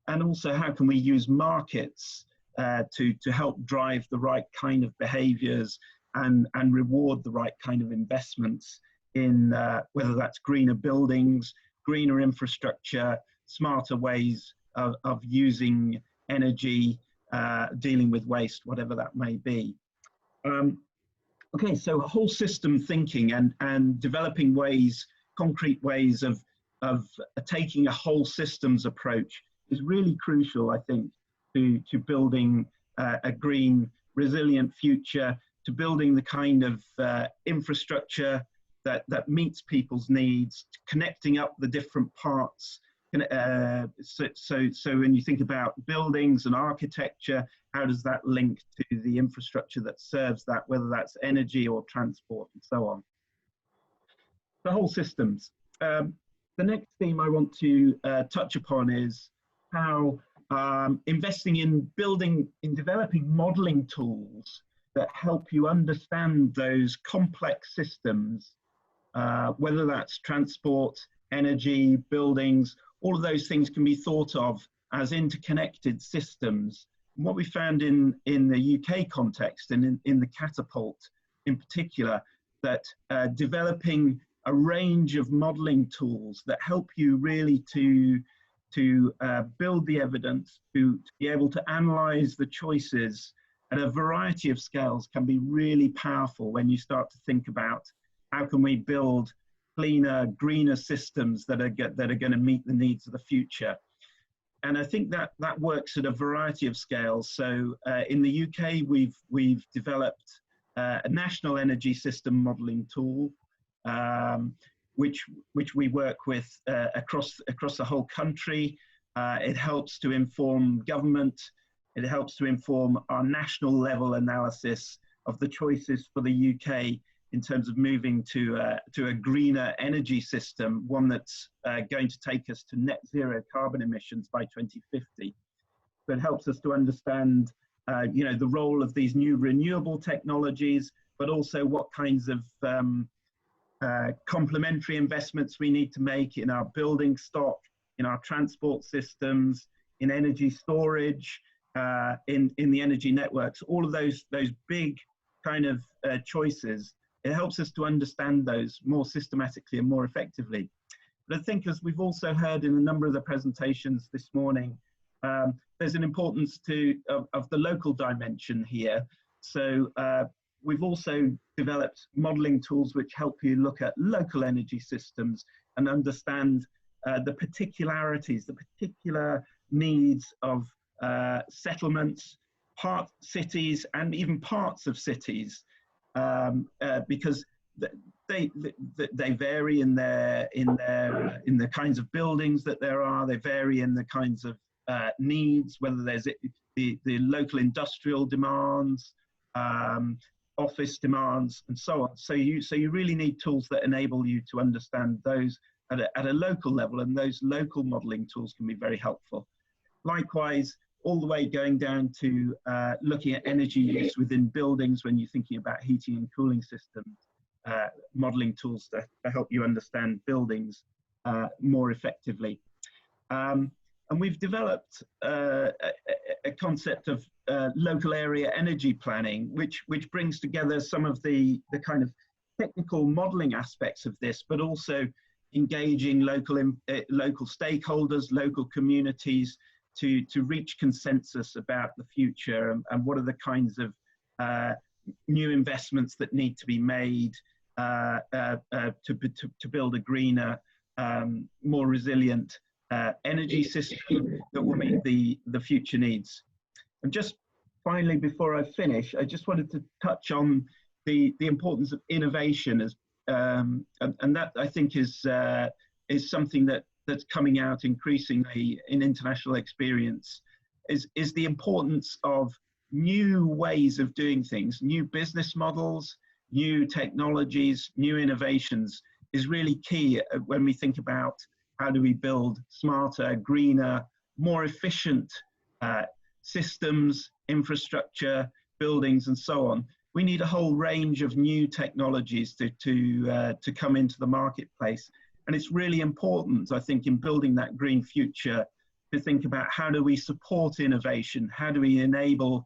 Speaker 9: And also, how can we use markets to help drive the right kind of behaviors and reward the right kind of investments in whether that's greener buildings, greener infrastructure, smarter ways of using energy, dealing with waste, whatever that may be. Okay, so whole system thinking and developing ways, concrete ways of taking a whole systems approach is really crucial, I think, to building a green, resilient future, to building the kind of infrastructure that meets people's needs, connecting up the different parts. So when you think about buildings and architecture, how does that link to the infrastructure that serves that, whether that's energy or transport and so on? The whole systems. The next theme I want to touch upon is how investing in developing modeling tools that help you understand those complex systems, whether that's transport, energy, buildings, all of those things can be thought of as interconnected systems. And what we found in the UK context and in the Catapult in particular, that developing a range of modeling tools that help you really to build the evidence, to be able to analyze the choices at a variety of scales can be really powerful when you start to think about how can we build cleaner, greener systems that are going to meet the needs of the future. And I think that works at a variety of scales. So in the UK, we've developed a national energy system modeling tool, which we work with across the whole country. It helps to inform government. It helps to inform our national level analysis of the choices for the UK in terms of moving to a greener energy system, one that's going to take us to net zero carbon emissions by 2050. So it helps us to understand, the role of these new renewable technologies, but also what kinds of complementary investments we need to make in our building stock, in our transport systems, in energy storage, in the energy networks. All of those big kind of choices. It helps us to understand those more systematically and more effectively. But I think, as we've also heard in a number of the presentations this morning, there's an importance of the local dimension here. So we've also developed modeling tools which help you look at local energy systems and understand the particularities, the particular needs of settlements, cities, and even parts of cities, because they vary in the kinds of buildings that there are. They vary in the kinds of needs, whether there's the local industrial demands, office demands, and so on. So you really need tools that enable you to understand those at a local level, and those local modeling tools can be very helpful. Likewise, all the way going down to looking at energy use within buildings when you're thinking about heating and cooling systems, modeling tools to help you understand buildings more effectively. And we've developed a concept of local area energy planning, which brings together some of the kind of technical modeling aspects of this, but also engaging local stakeholders, local communities to reach consensus about the future and what are the kinds of new investments that need to be made to build a greener, more resilient energy system that will meet the future needs. And just finally, before I finish, I just wanted to touch on the importance of innovation, as and that, I think, is something that's coming out increasingly in international experience, is the importance of new ways of doing things, new business models, new technologies, new innovations is really key when we think about how do we build smarter, greener, more efficient systems, infrastructure, buildings, and so on. We need a whole range of new technologies to come into the marketplace. And it's really important, I think, in building that green future to think about how do we support innovation, how do we enable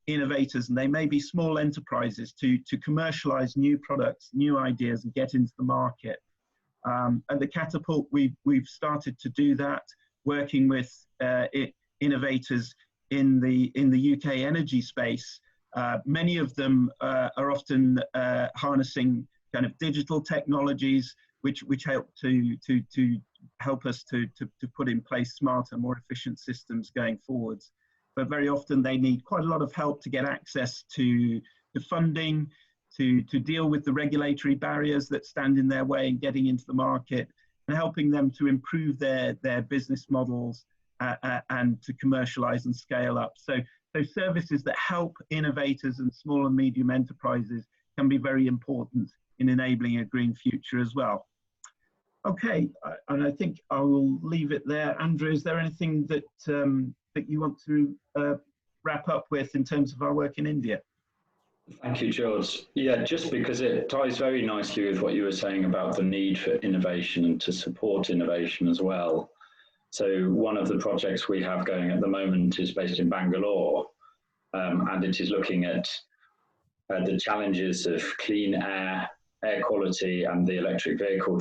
Speaker 9: innovators, and they may be small enterprises, to commercialize new products, new ideas, and get into the market. At the Catapult, we've started to do that, working with innovators in the UK energy space. Many of them are often harnessing kind of digital technologies, which help to help us to put in place smarter, more efficient systems going forwards. But very often they need quite a lot of help to get access to funding, to deal with the regulatory barriers that stand in their way in getting into the market, and helping them to improve their business models and to commercialize and scale up. So services that help innovators and small and medium enterprises can be very important in enabling a green future as well. Okay, and I think I will leave it there. Andrew, is there anything that you want to wrap up with in terms of our work in India?
Speaker 10: Thank you, George. Yeah, just because it ties very nicely with what you were saying about the need for innovation and to support innovation as well. So one of the projects we have going at the moment is based in Bangalore, and it is looking at the challenges of clean air quality and the electric vehicle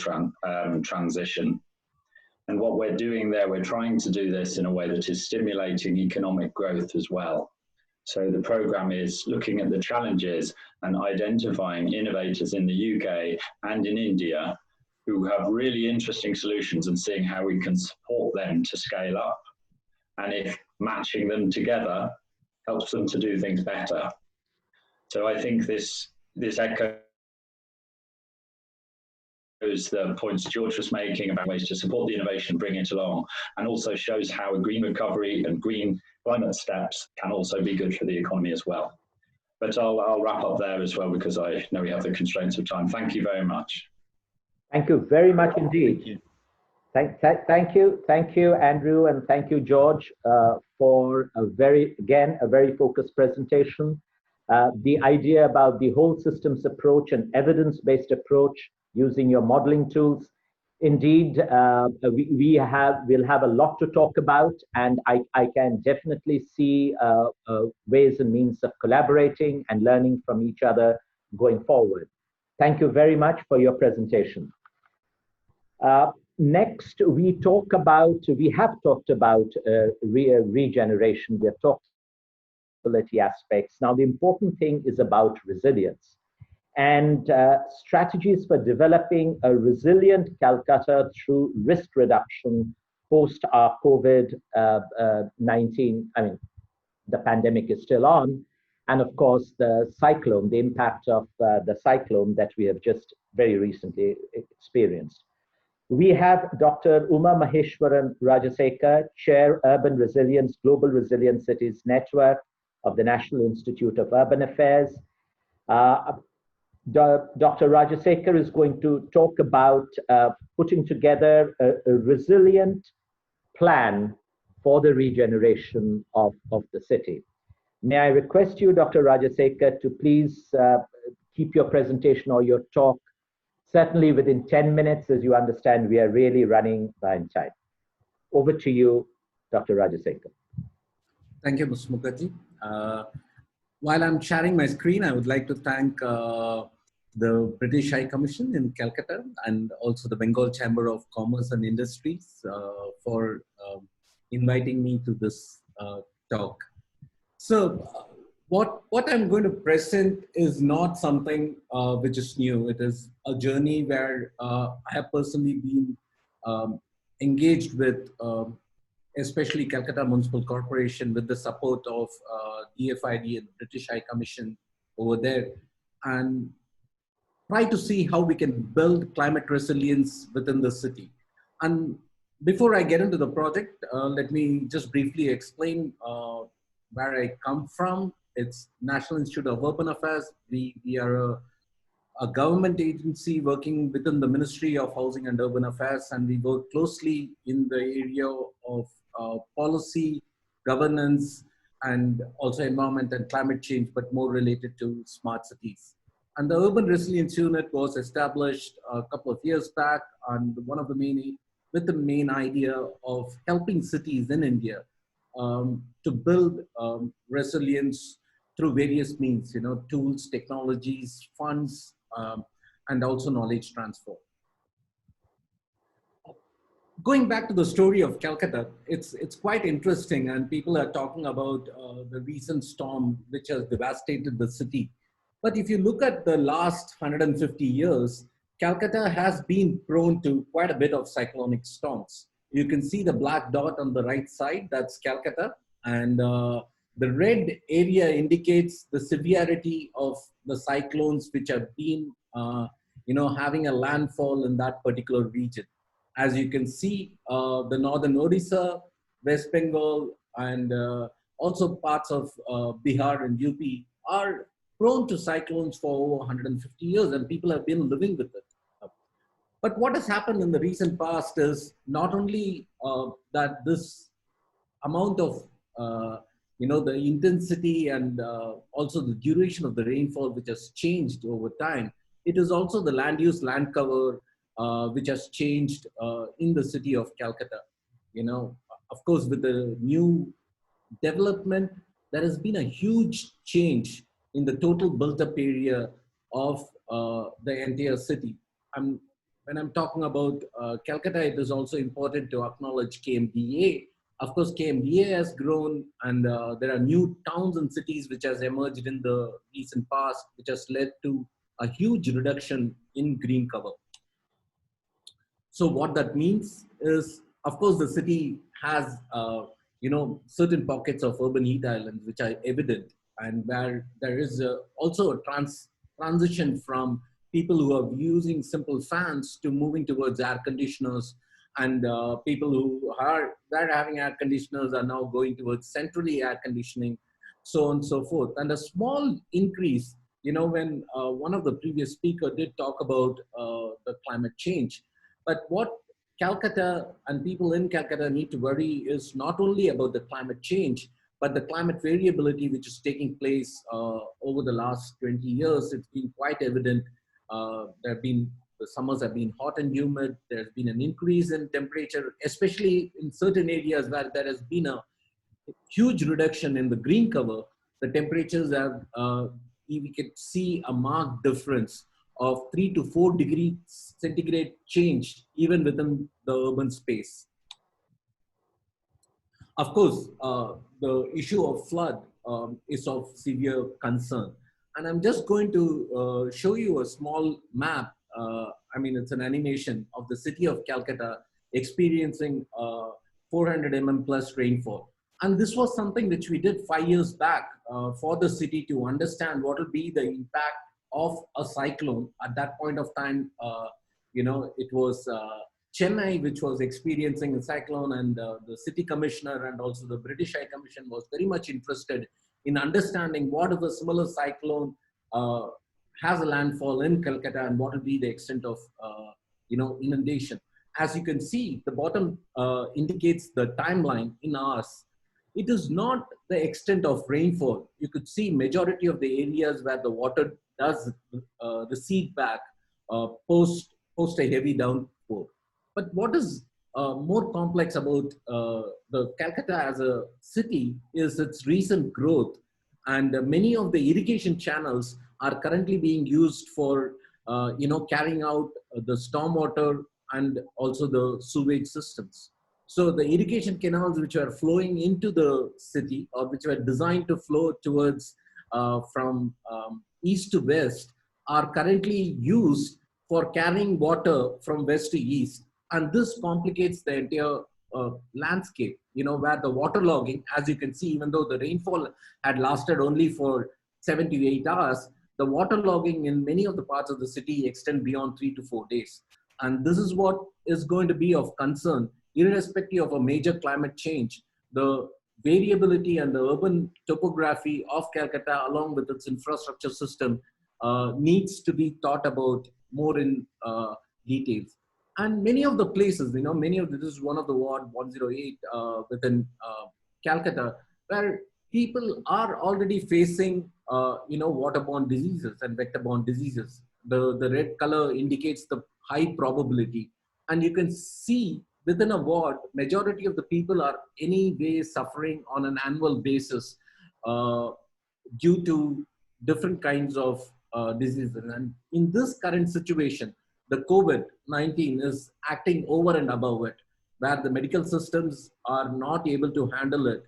Speaker 10: transition. And what we're doing there, we're trying to do this in a way that is stimulating economic growth as well. So the program is looking at the challenges and identifying innovators in the UK and in India who have really interesting solutions and seeing how we can support them to scale up. And if matching them together helps them to do things better. So I think this echoes the points George was making about ways to support the innovation, bring it along, and also shows how a green recovery and green climate steps can also be good for the economy as well. But I'll wrap up there as well because I know we have the constraints of time. Thank you very much.
Speaker 2: Thank you very much indeed. Thank you, Andrew, and thank you, George, for a very focused presentation. The idea about the whole systems approach and evidence-based approach using your modeling tools. Indeed, we'll have a lot to talk about, and I can definitely see ways and means of collaborating and learning from each other going forward. Thank you very much for your presentation. Next, we have talked about regeneration. We have talked about aspects. Now, the important thing is about resilience and strategies for developing a resilient Calcutta through risk reduction post our COVID-19. I mean, the pandemic is still on, and of course, the cyclone, the impact of the cyclone that we have just very recently experienced. We have Dr. Uma Maheshwaran Rajasekar, Chair, Urban Resilience, Global Resilient Cities Network of the National Institute of Urban Affairs. Dr. Rajasekar is going to talk about putting together a resilient plan for the regeneration of the city. May I request you, Dr. Rajasekar, to please keep your presentation or your talk certainly within 10 minutes. As you understand, we are really running behind time. Over to you, Dr. Rajasekar.
Speaker 11: Thank you, Mr. Mukherjee. While I'm sharing my screen, I would like to thank the British High Commission in Calcutta and also the Bengal Chamber of Commerce and Industries for inviting me to this talk. So what I'm going to present is not something which is new. It is a journey where I have personally been engaged with especially Calcutta Municipal Corporation with the support of DFID and British High Commission over there, and try to see how we can build climate resilience within the city. And before I get into the project, let me just briefly explain where I come from. It's National Institute of Urban Affairs. We are a government agency working within the Ministry of Housing and Urban Affairs, and we work closely in the area of policy, governance, and also environment and climate change, but more related to smart cities. And the Urban Resilience Unit was established a couple of years back, and with the main idea of helping cities in India to build resilience through various means, tools, technologies, funds, and also knowledge transfer. Going back to the story of Calcutta, it's quite interesting, and people are talking about the recent storm which has devastated the city. But if you look at the last 150 years, Calcutta has been prone to quite a bit of cyclonic storms. You can see the black dot on the right side, that's Calcutta, and the red area indicates the severity of the cyclones which have been, having a landfall in that particular region. As you can see, the northern Odisha, West Bengal, and also parts of Bihar and UP are prone to cyclones for over 150 years, and people have been living with it. But what has happened in the recent past is not only that this amount of, the intensity and also the duration of the rainfall which has changed over time, it is also the land use, land cover, which has changed in the city of Calcutta. Of course, with the new development, there has been a huge change in the total built-up area of the entire city. When I'm talking about Calcutta, it is also important to acknowledge KMDA. Of course, KMDA has grown, and there are new towns and cities which has emerged in the recent past, which has led to a huge reduction in green cover. So what that means is, of course, the city has, certain pockets of urban heat islands which are evident. and where there is also a transition from people who are using simple fans to moving towards air conditioners, and people who are having air conditioners are now going towards centrally air conditioning, so on and so forth. And a small increase, when one of the previous speaker did talk about the climate change, but what Calcutta and people in Calcutta need to worry is not only about the climate change, but the climate variability which is taking place over the last 20 years. It's been quite evident. The summers have been hot and humid. There's been an increase in temperature, especially in certain areas where there has been a huge reduction in the green cover. The temperatures have, we can see a marked difference of 3 to 4 degrees centigrade change even within the urban space. Of course, the issue of flood is of severe concern. And I'm just going to show you a small map. It's an animation of the city of Calcutta experiencing 400 mm plus rainfall. And this was something which we did 5 years back for the city to understand what will be the impact of a cyclone. At that point of time, it was Chennai which was experiencing a cyclone, and the city commissioner and also the British High Commission was very much interested in understanding what if a similar cyclone has a landfall in Calcutta and what will be the extent of inundation. As you can see, the bottom indicates the timeline in hours. It is not the extent of rainfall. You could see majority of the areas where the water does recede back post a heavy downpour. But what is more complex about the Calcutta as a city is its recent growth, and many of the irrigation channels are currently being used for carrying out the stormwater and also the sewage systems. So the irrigation canals which are flowing into the city, or which were designed to flow towards from east to west, are currently used for carrying water from west to east. And this complicates the entire landscape, where the waterlogging, as you can see, even though the rainfall had lasted only for 7 to 8 hours, the waterlogging in many of the parts of the city extend beyond 3 to 4 days. And this is what is going to be of concern, irrespective of a major climate change. The variability and the urban topography of Calcutta, along with its infrastructure system, needs to be thought about more in details. And many of the places, this is one of the Ward 108 within Calcutta, where people are already facing, waterborne diseases and vector-borne diseases. The red color indicates the high probability. And you can see within a ward, majority of the people are anyway suffering on an annual basis due to different kinds of diseases. And in this current situation, the COVID-19 is acting over and above it, where the medical systems are not able to handle it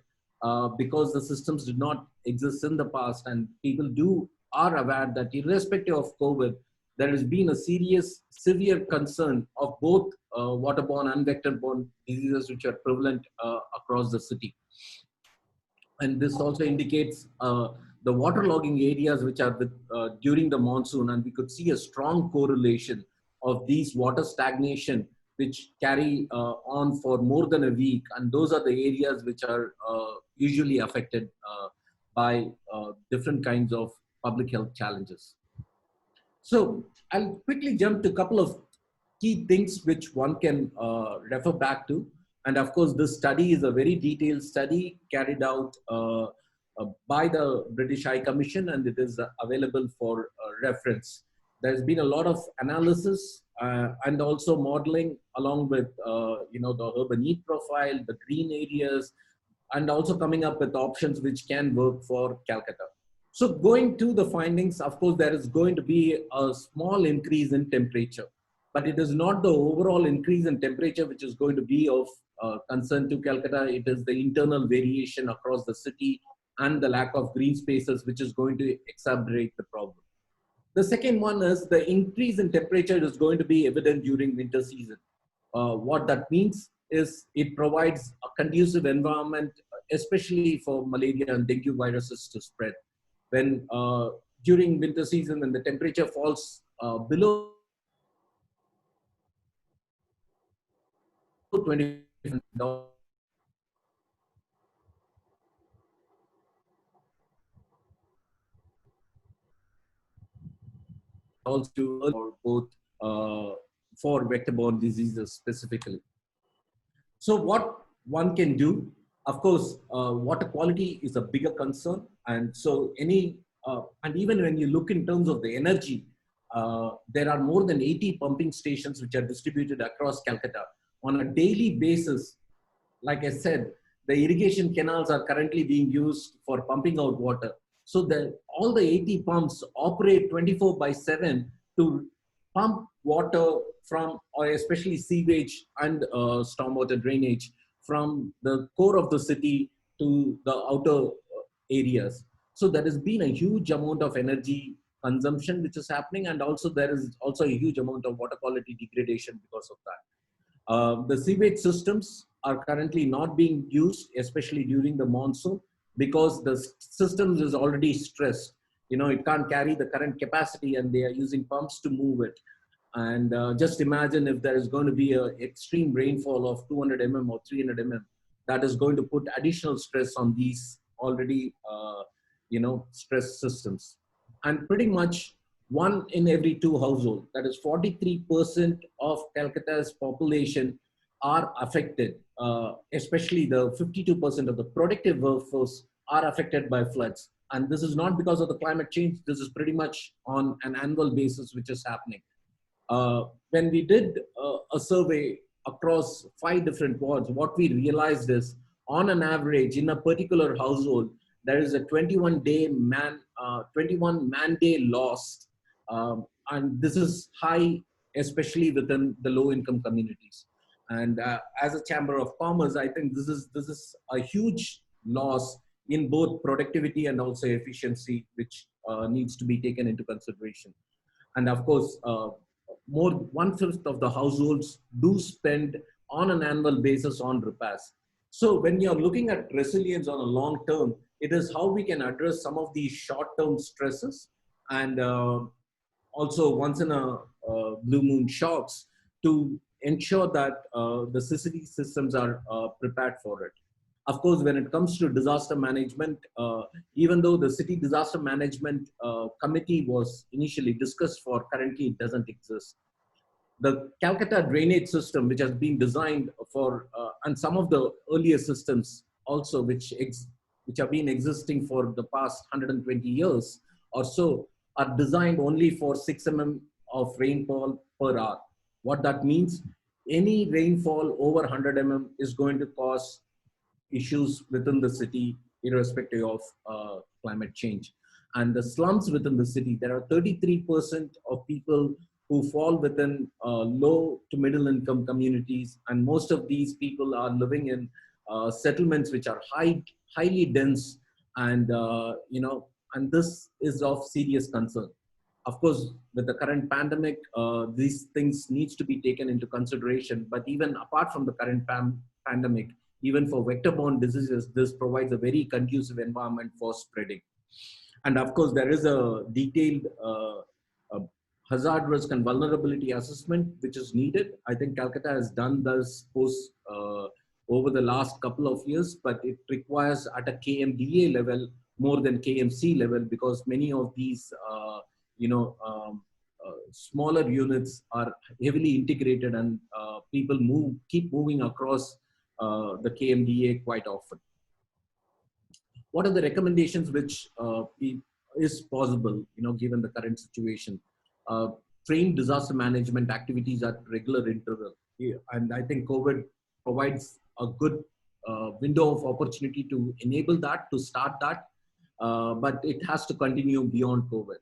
Speaker 11: because the systems did not exist in the past. And people are aware that irrespective of COVID, there has been a severe concern of both waterborne and vector-borne diseases which are prevalent across the city. And this also indicates the waterlogging areas which are during the monsoon, and we could see a strong correlation of these water stagnation which carry on for more than a week, and those are the areas which are usually affected by different kinds of public health challenges. So I'll quickly jump to a couple of key things which one can refer back to. And of course, this study is a very detailed study carried out by the British High Commission, and it is available for reference. There's been a lot of analysis and also modeling along with the urban heat profile, the green areas, and also coming up with options which can work for Calcutta. So going to the findings, of course, there is going to be a small increase in temperature, but it is not the overall increase in temperature which is going to be of concern to Calcutta. It is the internal variation across the city and the lack of green spaces which is going to exacerbate the problem. The second one is the increase in temperature is going to be evident during winter season. What that means is it provides a conducive environment, especially for malaria and dengue viruses to spread. when during winter season, when the temperature falls below 20, also or both for vector-borne diseases specifically. So what one can do, of course, water quality is a bigger concern. And so and even when you look in terms of the energy, there are more than 80 pumping stations which are distributed across Calcutta. On a daily basis, like I said, the irrigation canals are currently being used for pumping out water. So all the 80 pumps operate 24/7 to pump water from, or especially sewage and stormwater drainage from the core of the city to the outer areas. So there has been a huge amount of energy consumption which is happening, and also there is also a huge amount of water quality degradation because of that. The sewage systems are currently not being used, especially during the monsoon, because the systems is already stressed. You know, it can't carry the current capacity, and they are using pumps to move it. And just imagine if there is going to be an extreme rainfall of 200 mm or 300 mm, that is going to put additional stress on these already, stressed systems. And pretty much 1 in every 2 households, that is 43% of Calcutta's population, are affected, especially the 52% of the productive workforce are affected by floods. And this is not because of the climate change. This is pretty much on an annual basis, which is happening. When we did a survey across 5 different wards, what we realized is, on an average, in a particular household, there is a 21 man-day loss. And this is high, especially within the low-income communities. And as a Chamber of Commerce, I think this is a huge loss in both productivity and also efficiency, which needs to be taken into consideration. And of course, more 1/5 of the households do spend on an annual basis on repairs. So when you're looking at resilience on a long term, it is how we can address some of these short-term stresses, and also once in a blue moon shocks, to ensure that the city systems are prepared for it. Of course, when it comes to disaster management, even though the city disaster management committee was initially discussed for, currently it doesn't exist. The Calcutta drainage system, which has been designed for, and some of the earlier systems also, which have been existing for the past 120 years or so, are designed only for 6 mm of rainfall per hour. What that means, any rainfall over 100 mm is going to cause issues within the city, irrespective of climate change. And the slums within the city, there are 33% of people who fall within low to middle income communities. And most of these people are living in settlements which are highly dense, and and this is of serious concern. Of course, with the current pandemic, these things needs to be taken into consideration. But even apart from the current pandemic, even for vector-borne diseases, this provides a very conducive environment for spreading. And of course, there is a detailed hazard risk and vulnerability assessment which is needed. I think Calcutta has done this post over the last couple of years, but it requires at a KMDA level more than KMC level, because many of these smaller units are heavily integrated, and people keep moving across the KMDA quite often. What are the recommendations which is possible, given the current situation? Train disaster management activities at regular interval. And I think COVID provides a good window of opportunity to enable that, to start that. But it has to continue beyond COVID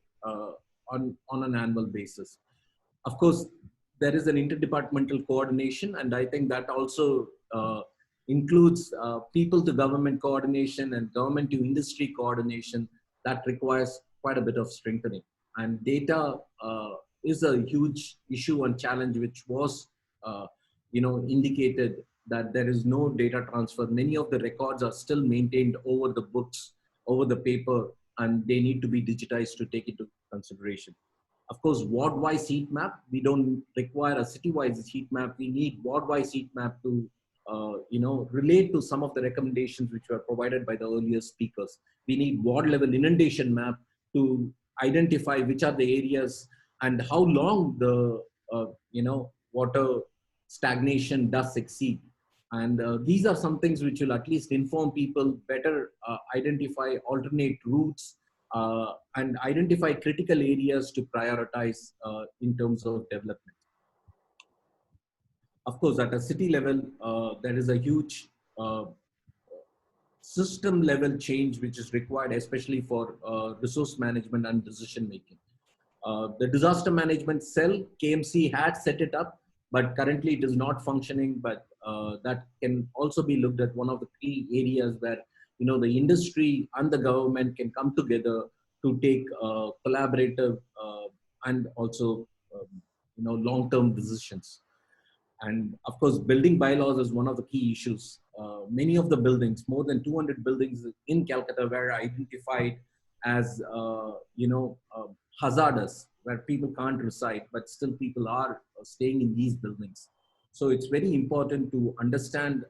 Speaker 11: on an annual basis. Of course, there is an interdepartmental coordination, and I think that also includes people to government coordination and government to industry coordination. That requires quite a bit of strengthening. And data is a huge issue and challenge, which was indicated that there is no data transfer. Many of the records are still maintained over the books, over the paper, and they need to be digitized to take into consideration. Of course, ward-wise heat map, we don't require a city-wise heat map. We need ward-wise heat map to relate to some of the recommendations which were provided by the earlier speakers. We need ward-level inundation map to identify which are the areas and how long the water stagnation does exceed. And these are some things which will at least inform people better, identify alternate routes, and identify critical areas to prioritize in terms of development. Of course, at a city level, there is a huge system level change which is required, especially for resource management and decision making. The disaster management cell, KMC, had set it up, but currently it is not functioning. But that can also be looked at one of the key areas where the industry and the government can come together to take collaborative and also long-term decisions. And of course, building bylaws is one of the key issues. Many of the buildings, more than 200 buildings in Calcutta, were identified as hazardous, where people can't reside, but still people are staying in these buildings. So it's very important to understand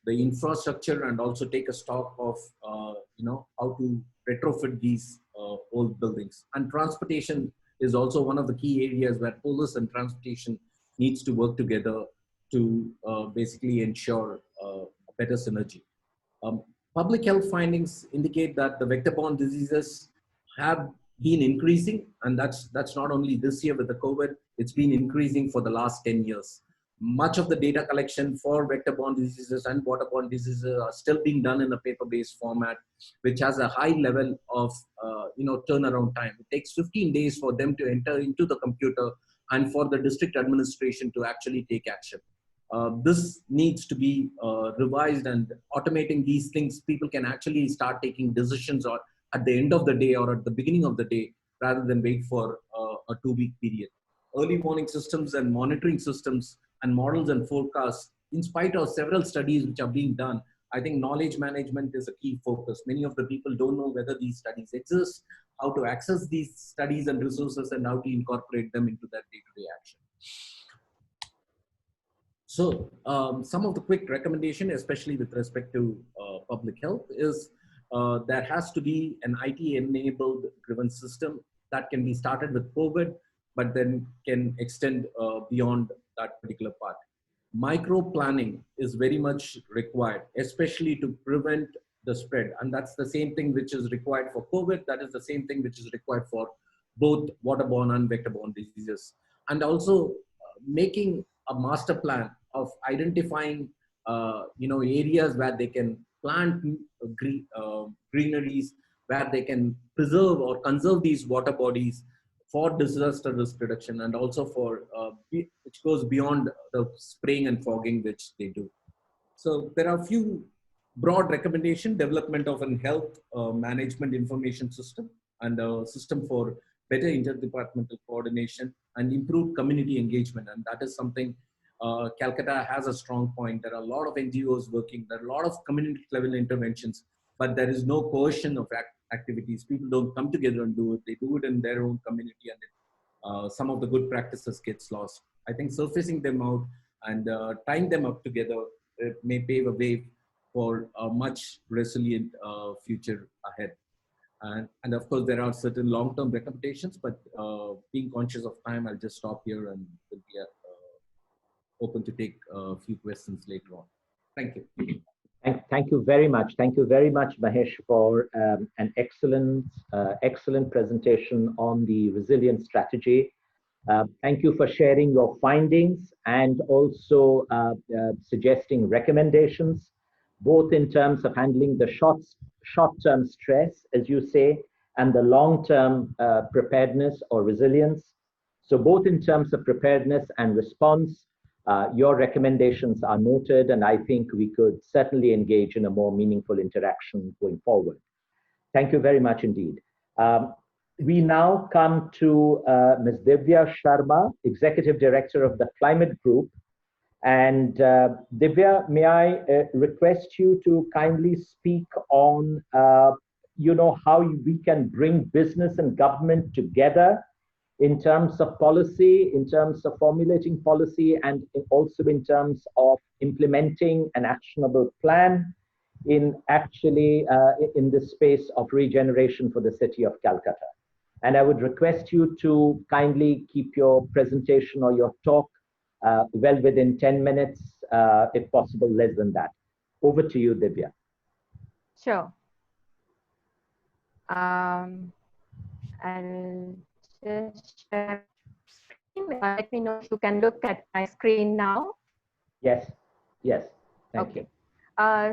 Speaker 11: the infrastructure and also take a stock of how to retrofit these old buildings. And transportation is also one of the key areas where police and transportation needs to work together to basically ensure a better synergy. Public health findings indicate that the vector-borne diseases have been increasing, and that's not only this year with the COVID, it's been increasing for the last 10 years. Much of the data collection for vector-borne diseases and waterborne diseases are still being done in a paper-based format, which has a high level of turnaround time. It takes 15 days for them to enter into the computer and for the district administration to actually take action. This needs to be revised, and automating these things, people can actually start taking decisions or at the end of the day or at the beginning of the day, rather than wait for a 2-week period. Early warning systems and monitoring systems and models and forecasts, in spite of several studies which are being done, I think knowledge management is a key focus. Many of the people don't know whether these studies exist, how to access these studies and resources, and how to incorporate them into their day-to-day action. So some of the quick recommendation, especially with respect to public health, is there has to be an IT-enabled driven system that can be started with COVID, but then can extend beyond that particular part. Micro planning is very much required, especially to prevent the spread. And that's the same thing which is required for COVID. That is the same thing which is required for both waterborne and vector-borne diseases. And also making a master plan of identifying areas where they can plant greeneries, where they can preserve or conserve these water bodies for disaster risk reduction, and also for which goes beyond the spraying and fogging which they do. So there are a few broad recommendations: development of a health management information system and a system for better interdepartmental coordination and improved community engagement. And that is something Calcutta has a strong point. There are a lot of NGOs working, there are a lot of community level interventions, but there is no coercion of activities. People don't come together and do it. They do it in their own community, and some of the good practices gets lost. I think surfacing them out and tying them up together may pave a way for a much resilient future ahead. And of course, there are certain long-term recommendations, but being conscious of time, I'll just stop here and will be open to take a few questions later on. Thank you.
Speaker 2: Thank you very much. Thank you very much, Mahesh, for an excellent presentation on the resilience strategy. Thank you for sharing your findings and also suggesting recommendations, both in terms of handling the short-term stress, as you say, and the long-term preparedness or resilience. So both in terms of preparedness and response, your recommendations are noted, and I think we could certainly engage in a more meaningful interaction going forward. Thank you very much indeed. We now come to Ms. Divya Sharma, Executive Director of the Climate Group. And Divya, may I request you to kindly speak on how we can bring business and government together in terms of policy, in terms of formulating policy, and also in terms of implementing an actionable plan in actually in the space of regeneration for the city of Calcutta. And I would request you to kindly keep your presentation or your talk well within 10 minutes, if possible, less than that. Over to you, Divya.
Speaker 12: Sure. I'll just share screen. Let me know if you can look at my screen now.
Speaker 2: Yes, yes. Thank you.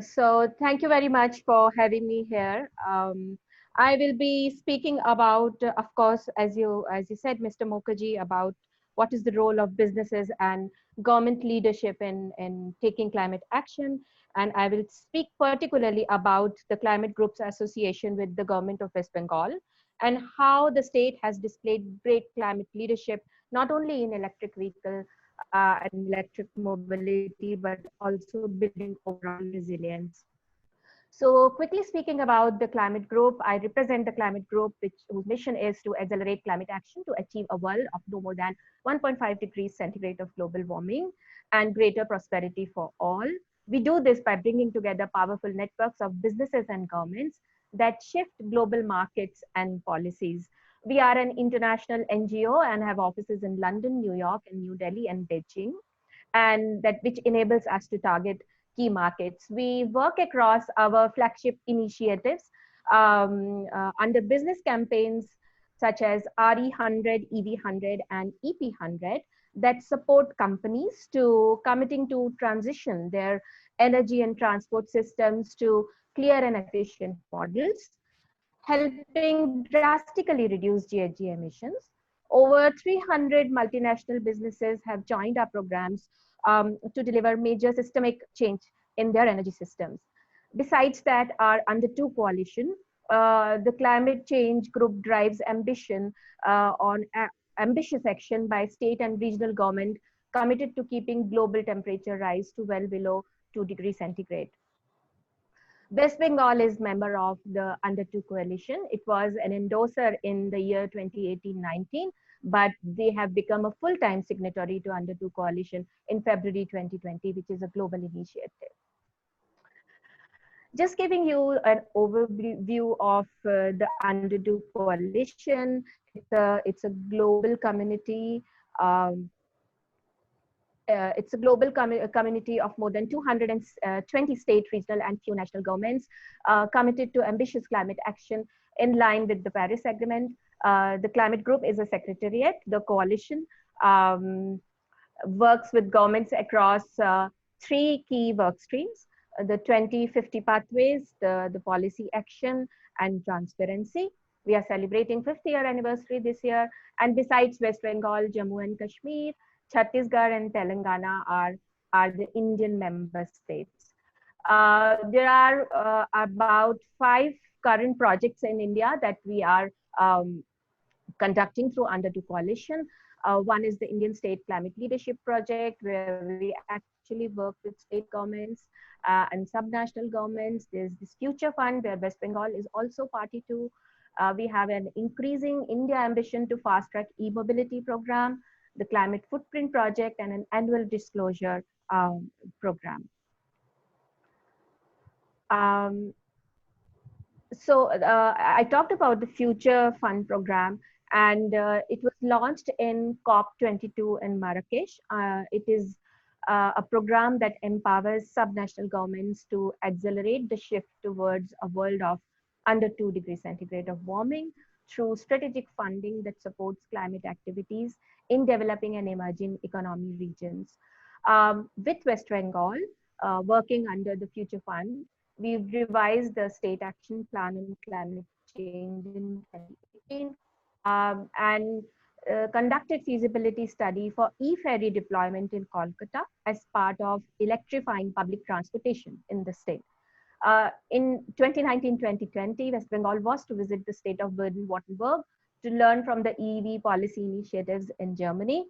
Speaker 12: So thank you very much for having me here. I will be speaking about, of course, as you said, Mr. Mukherjee, about what is the role of businesses and government leadership in taking climate action. And I will speak particularly about the Climate Groups Association with the Government of West Bengal and how the state has displayed great climate leadership, not only in electric vehicle and electric mobility, but also building overall resilience. So quickly speaking about the climate group, I represent the climate group, whose mission is to accelerate climate action to achieve a world of no more than 1.5 degrees centigrade of global warming and greater prosperity for all. We do this by bringing together powerful networks of businesses and governments that shift global markets and policies. We are an international NGO and have offices in London, New York, and New Delhi and Beijing, and which enables us to target key markets. We work across our flagship initiatives under business campaigns such as RE100, EV100, and EP100 that support companies to committing to transition their energy and transport systems to clear and efficient models, helping drastically reduce GHG emissions. Over 300 multinational businesses have joined our programs to deliver major systemic change in their energy systems. Besides that, our Under 2 coalition, the climate change group drives ambition on ambitious action by state and regional government committed to keeping global temperature rise to well below 2 degrees centigrade. West Bengal is member of the Under 2 coalition. It was an endorser in the year 2018-19, but they have become a full-time signatory to Under 2 coalition in February 2020, which is a global initiative. Just giving you an overview of the Under 2 coalition. It's a global community. It's a global community of more than 220 state, regional, and few national governments committed to ambitious climate action in line with the Paris Agreement. The climate group is a secretariat. The coalition works with governments across 3 key work streams: the 2050 pathways, the policy action, and transparency. We are celebrating 50th anniversary this year. And besides West Bengal, Jammu and Kashmir, Chhattisgarh and Telangana are the Indian member states. There are about 5 current projects in India that we are conducting through Under 2 coalition. One is the Indian State Climate Leadership Project, where we actually work with state governments and subnational governments. There's this Future Fund, where West Bengal is also party to. We have an increasing India ambition to fast-track e-mobility program, the Climate Footprint Project, and an annual disclosure program. So I talked about the Future Fund program, and it was launched in COP22 in Marrakesh. It is a program that empowers subnational governments to accelerate the shift towards a world of under 2 degrees centigrade of warming through strategic funding that supports climate activities in developing and emerging economy regions. With West Bengal, working under the Future Fund, we've revised the State Action Plan on Climate Change in 2018 and conducted feasibility study for e-ferry deployment in Kolkata as part of electrifying public transportation in the state. In 2019-2020, West Bengal was to visit the state of Baden-Württemberg to learn from the EV policy initiatives in Germany.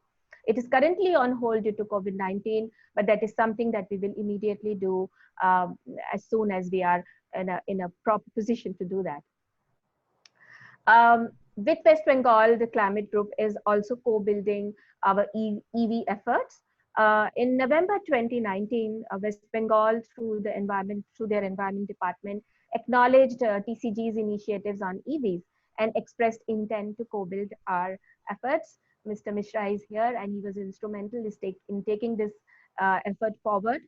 Speaker 12: It is currently on hold due to COVID-19, but that is something that we will immediately do as soon as we are in a proper position to do that. With West Bengal, the climate group is also co-building our EV efforts. In November 2019, West Bengal, through their environment department, acknowledged TCG's initiatives on EVs and expressed intent to co-build our efforts. Mr. Mishra is here, and he was instrumental in taking this effort forward.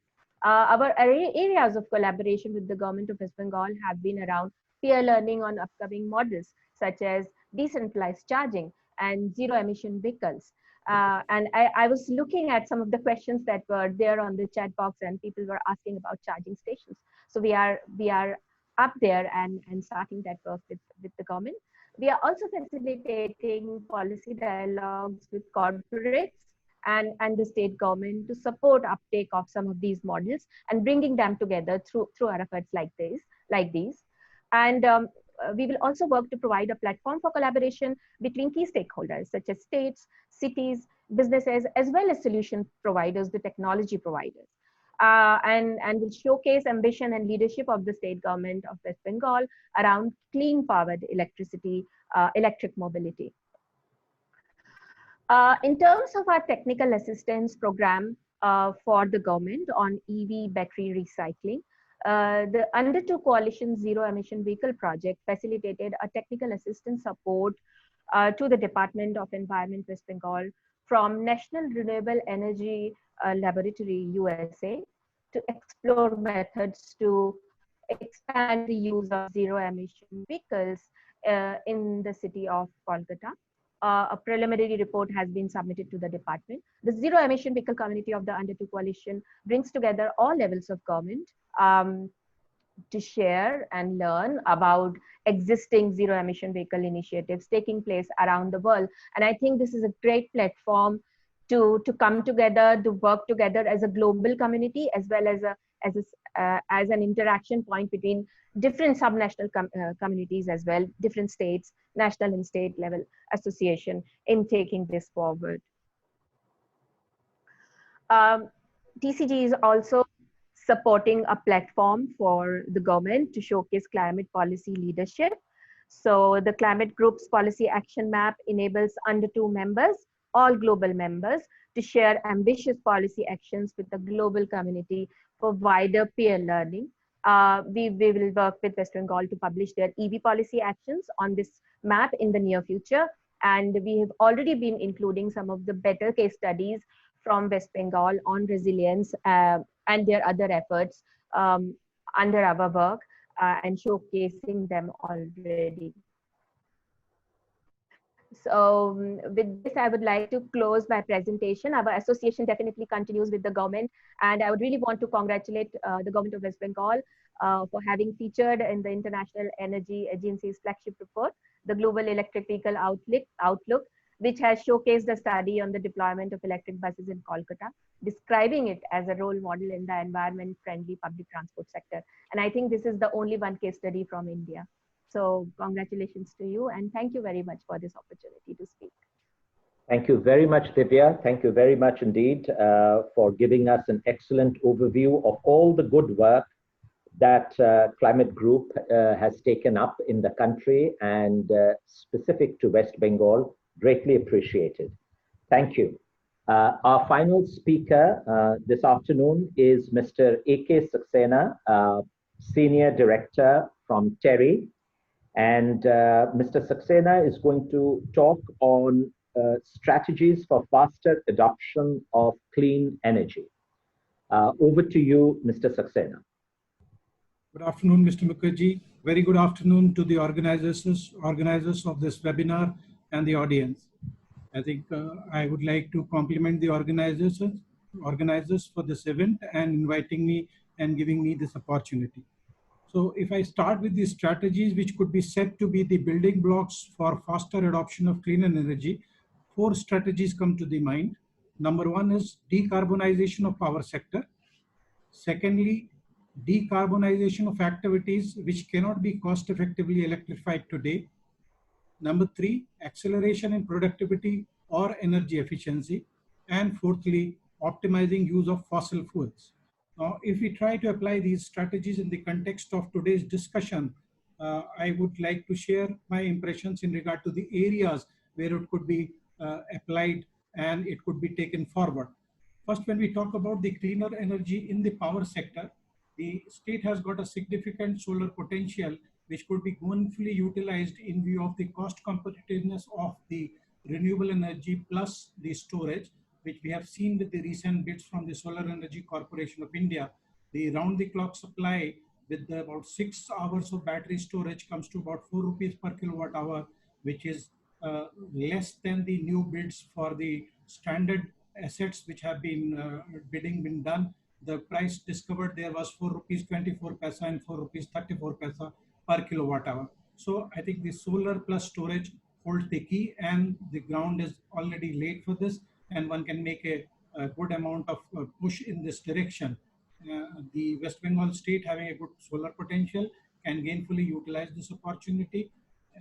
Speaker 12: Our areas of collaboration with the government of West Bengal have been around peer learning on upcoming models, such as decentralized charging and zero emission vehicles. And I was looking at some of the questions that were there on the chat box, and people were asking about charging stations. So we are up there and starting that work with the government. We are also facilitating policy dialogues with corporates and the state government to support uptake of some of these models and bringing them together through our efforts like these. And we will also work to provide a platform for collaboration between key stakeholders such as states, cities, businesses, as well as solution providers, the technology providers. And will showcase ambition and leadership of the state government of West Bengal around clean powered electric mobility. In terms of our technical assistance program for the government on EV battery recycling, the Under 2 Coalition Zero Emission Vehicle Project facilitated a technical assistance support to the Department of Environment West Bengal from National Renewable Energy Laboratory USA to explore methods to expand the use of zero emission vehicles in the city of Kolkata. A preliminary report has been submitted to the department. The zero emission vehicle community of the Under 2 Coalition brings together all levels of government to share and learn about existing zero emission vehicle initiatives taking place around the world. And I think this is a great platform to come together, to work together as a global community, as well as as an interaction point between different subnational communities as well, different states, national and state level association in taking this forward. TCG is also supporting a platform for the government to showcase climate policy leadership. So the climate group's policy action map enables Under 2 members, all global members, to share ambitious policy actions with the global community for wider peer learning. We will work with West Bengal to publish their EV policy actions on this map in the near future. And we have already been including some of the better case studies from West Bengal on resilience and their other efforts under our work and showcasing them already. So with this, I would like to close my presentation. Our association definitely continues with the government, and I would really want to congratulate the government of West Bengal for having featured in the International Energy Agency's flagship report, the Global Electric Vehicle Outlook, which has showcased a study on the deployment of electric buses in Kolkata, describing it as a role model in the environment-friendly public transport sector. And I think this is the only one case study from India. So congratulations to you, and thank you very much for this opportunity to speak.
Speaker 2: Thank you very much, Divya. Thank you very much indeed for giving us an excellent overview of all the good work that Climate Group has taken up in the country and specific to West Bengal. Greatly appreciated. Thank you. Our final speaker this afternoon is Mr. A.K. Saxena, Senior Director from TERI. And Mr. Saxena is going to talk on strategies for faster adoption of clean energy. Over to you, Mr. Saxena.
Speaker 13: Good afternoon, Mr. Mukherjee. Very good afternoon to the organizers of this webinar and the audience. I think I would like to compliment the organizers for this event and inviting me and giving me this opportunity. So if I start with the strategies which could be said to be the building blocks for faster adoption of clean energy, 4 strategies come to the mind. Number 1 is decarbonization of power sector. Secondly, decarbonization of activities which cannot be cost effectively electrified today. Number 3, acceleration in productivity or energy efficiency. And fourthly, optimizing use of fossil fuels. Now, if we try to apply these strategies in the context of today's discussion I would like to share my impressions in regard to the areas where it could be applied and it could be taken forward. First, when we talk about the cleaner energy in the power sector, the state has got a significant solar potential which could be fully utilized in view of the cost competitiveness of the renewable energy plus the storage, which we have seen with the recent bids from the Solar Energy Corporation of India. The round-the-clock supply with about 6 hours of battery storage comes to about 4 rupees per kilowatt hour, which is less than the new bids for the standard assets which have been been done. The price discovered there was 4 rupees 24 paisa and 4 rupees 34 paisa per kilowatt hour. So I think the solar plus storage holds the key, and the ground is already laid for this, and one can make a good amount of push in this direction. The West Bengal state, having a good solar potential, can gainfully utilize this opportunity.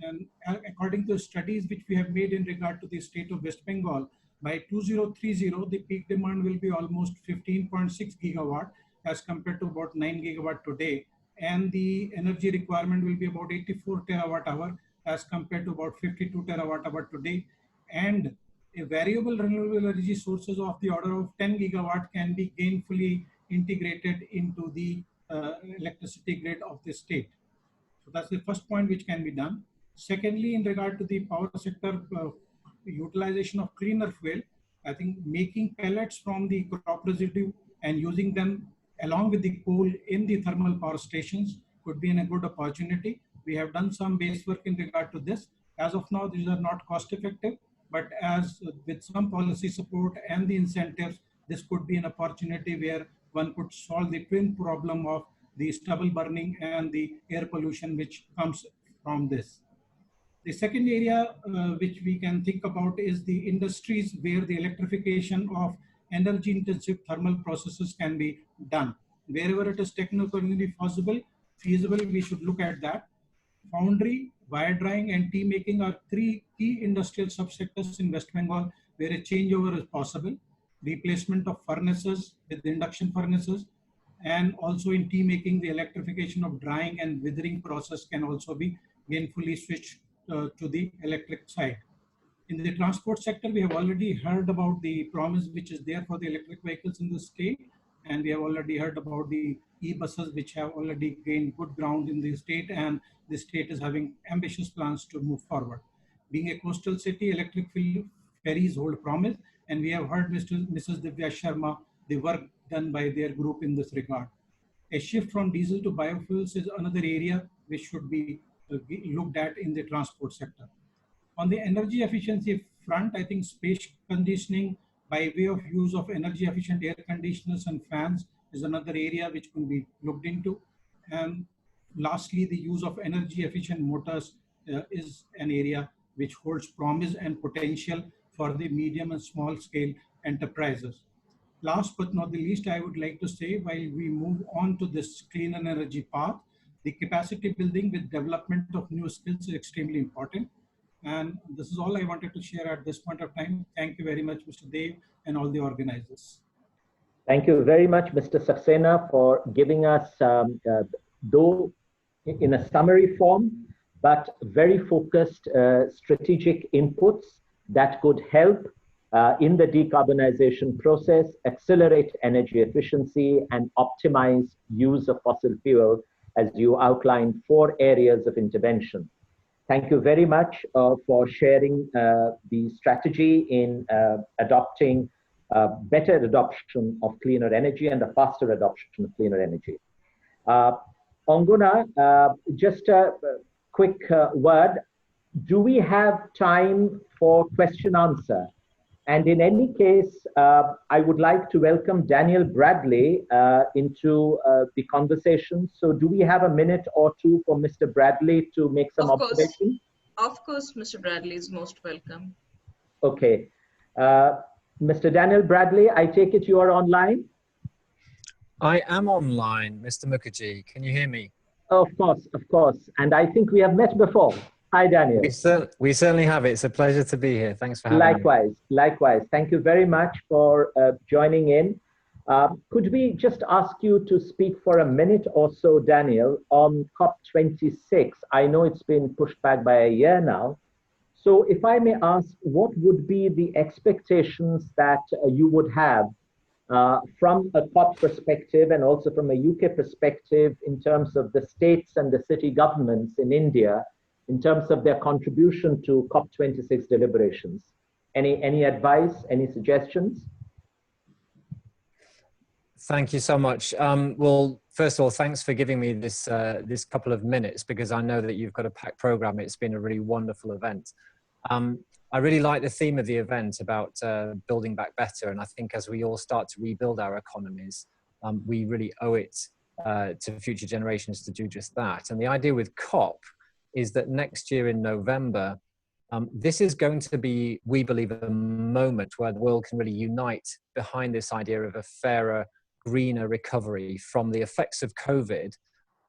Speaker 13: And according to studies which we have made in regard to the state of West Bengal, by 2030, the peak demand will be almost 15.6 gigawatt as compared to about 9 gigawatt today. And the energy requirement will be about 84 terawatt hour as compared to about 52 terawatt hour today. And a variable renewable energy sources of the order of 10 gigawatt can be gainfully integrated into the electricity grid of the state. So that's the first point which can be done. Secondly, in regard to the power sector utilization of cleaner fuel, I think making pellets from the crop residue and using them along with the coal in the thermal power stations could be a good opportunity. We have done some base work in regard to this. As of now, these are not cost effective, but as with some policy support and the incentives, this could be an opportunity where one could solve the twin problem of the stubble burning and the air pollution which comes from this. The second area which we can think about is the industries where the electrification of energy intensive thermal processes can be done. Wherever it is technically possible, feasible, we should look at that. Foundry, wire drying and tea making are three key industrial subsectors in West Bengal where a changeover is possible. Replacement of furnaces with induction furnaces, and also in tea making, the electrification of drying and withering process can also be gainfully switched to the electric side. In the transport sector, we have already heard about the promise which is there for the electric vehicles in the state, and we have already heard about the e-buses which have already gained good ground in the state, and the state is having ambitious plans to move forward. Being a coastal city, electric ferries hold promise, and we have heard Mrs. Divya Sharma, the work done by their group in this regard. A shift from diesel to biofuels is another area which should be looked at in the transport sector. On the energy efficiency front, I think space conditioning by way of use of energy efficient air conditioners and fans is another area which can be looked into. And lastly, the use of energy efficient motors is an area which holds promise and potential for the medium and small scale enterprises. Last but not the least, I would like to say, while we move on to this clean energy path, the capacity building with development of new skills is extremely important. And this is all I wanted to share at this point of time. Thank you very much, Mr. Dev, and all the organizers.
Speaker 2: Thank you very much, Mr. Saxena, for giving us, though in a summary form, but very focused strategic inputs that could help in the decarbonization process, accelerate energy efficiency, and optimize use of fossil fuel, as you outlined 4 areas of intervention. Thank you very much for sharing the strategy in adopting better adoption of cleaner energy and a faster adoption of cleaner energy. Anguna, just a quick word. Do we have time for question answer? And in any case, I would like to welcome Daniel Bradley into the conversation. So do we have a minute or two for Mr. Bradley to make some observations?
Speaker 1: Of course, Mr. Bradley is most welcome.
Speaker 2: Okay. Mr. Daniel Bradley, I take it you are online?
Speaker 14: I am online, Mr. Mukherjee. Can you hear me?
Speaker 2: Of course, of course. And I think we have met before. Hi, Daniel.
Speaker 14: We certainly have. It's a pleasure to be here. Thanks for having me.
Speaker 2: Likewise. Thank you very much for joining in. Could we just ask you to speak for a minute or so, Daniel, on COP26? I know it's been pushed back by a year now. So if I may ask, what would be the expectations that you would have from a COP perspective and also from a UK perspective in terms of the states and the city governments in India, in terms of their contribution to COP26 deliberations? Any advice, any suggestions?
Speaker 14: Thank you so much. Well, first of all, thanks for giving me this this couple of minutes, because I know that you've got a packed program. It's been a really wonderful event. I really like the theme of the event about building back better. And I think as we all start to rebuild our economies, we really owe it to future generations to do just that. And the idea with COP is that next year in November, this is going to be, we believe, a moment where the world can really unite behind this idea of a fairer, greener recovery from the effects of COVID,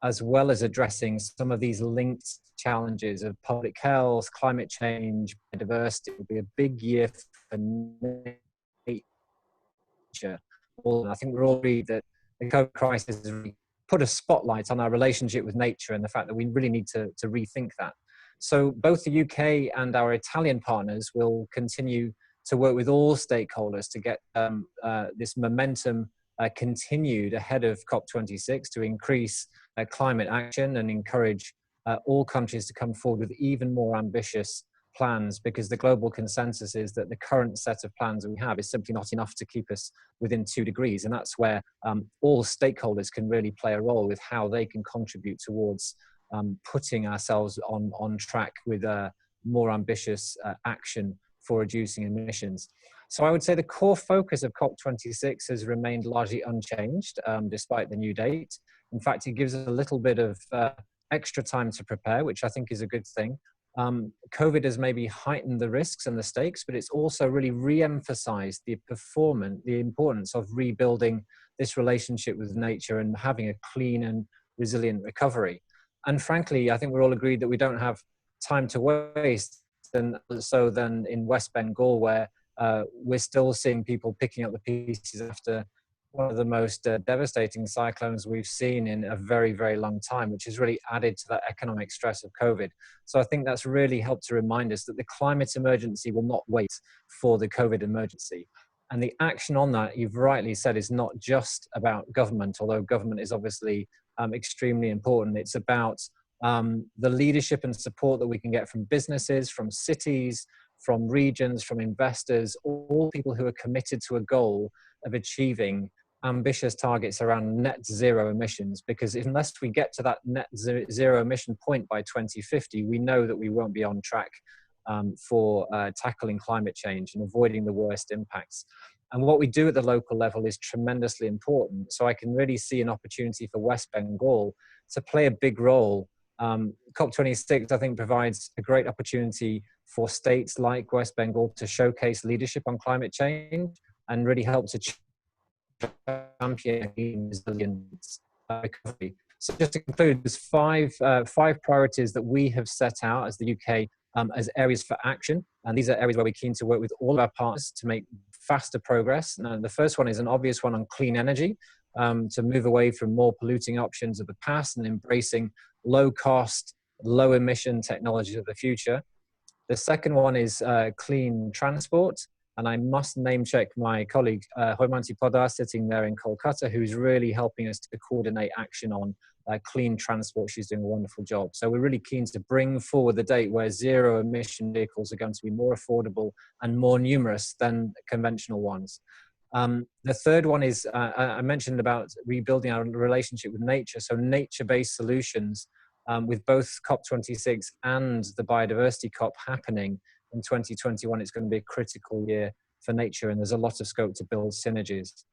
Speaker 14: as well as addressing some of these linked challenges of public health, climate change, biodiversity. It will be a big year for nature. And I think we're all agreed that the COVID crisis has really put a spotlight on our relationship with nature and the fact that we really need to rethink that. So both the UK and our Italian partners will continue to work with all stakeholders to get this momentum continued ahead of COP26 to increase climate action and encourage all countries to come forward with even more ambitious plans, because the global consensus is that the current set of plans that we have is simply not enough to keep us within 2 degrees. And that's where all stakeholders can really play a role with how they can contribute towards putting ourselves on track with more ambitious action for reducing emissions. So I would say the core focus of COP26 has remained largely unchanged despite the new date. In fact, it gives us a little bit of extra time to prepare, which I think is a good thing. COVID has maybe heightened the risks and the stakes, but it's also really re-emphasized the importance of rebuilding this relationship with nature and having a clean and resilient recovery. And frankly, I think we're all agreed that we don't have time to waste. And so then in West Bengal, where we're still seeing people picking up the pieces after one of the most devastating cyclones we've seen in a very, very long time, which has really added to that economic stress of COVID. So I think that's really helped to remind us that the climate emergency will not wait for the COVID emergency. And the action on that, you've rightly said, is not just about government, although government is obviously extremely important. It's about the leadership and support that we can get from businesses, from cities, from regions, from investors, all people who are committed to a goal of achieving ambitious targets around net zero emissions. Because unless we get to that net zero emission point by 2050, we know that we won't be on track for tackling climate change and avoiding the worst impacts. And what we do at the local level is tremendously important. So I can really see an opportunity for West Bengal to play a big role. COP26, I think, provides a great opportunity for states like West Bengal to showcase leadership on climate change and really help to champion resilience recovery. So just to conclude, there's five priorities that we have set out as the UK as areas for action. And these are areas where we're keen to work with all of our partners to make faster progress. Now, the first one is an obvious one on clean energy, to move away from more polluting options of the past and embracing low cost, low emission technologies of the future. The second one is clean transport. And I must name check my colleague, Hoymanti Podar, sitting there in Kolkata, who's really helping us to coordinate action on clean transport. She's doing a wonderful job. So we're really keen to bring forward the date where zero emission vehicles are going to be more affordable and more numerous than conventional ones. The third one is, I mentioned about rebuilding our relationship with nature. So nature-based solutions with both COP26 and the biodiversity COP happening in 2021, it's going to be a critical year for nature, and there's a lot of scope to build synergies.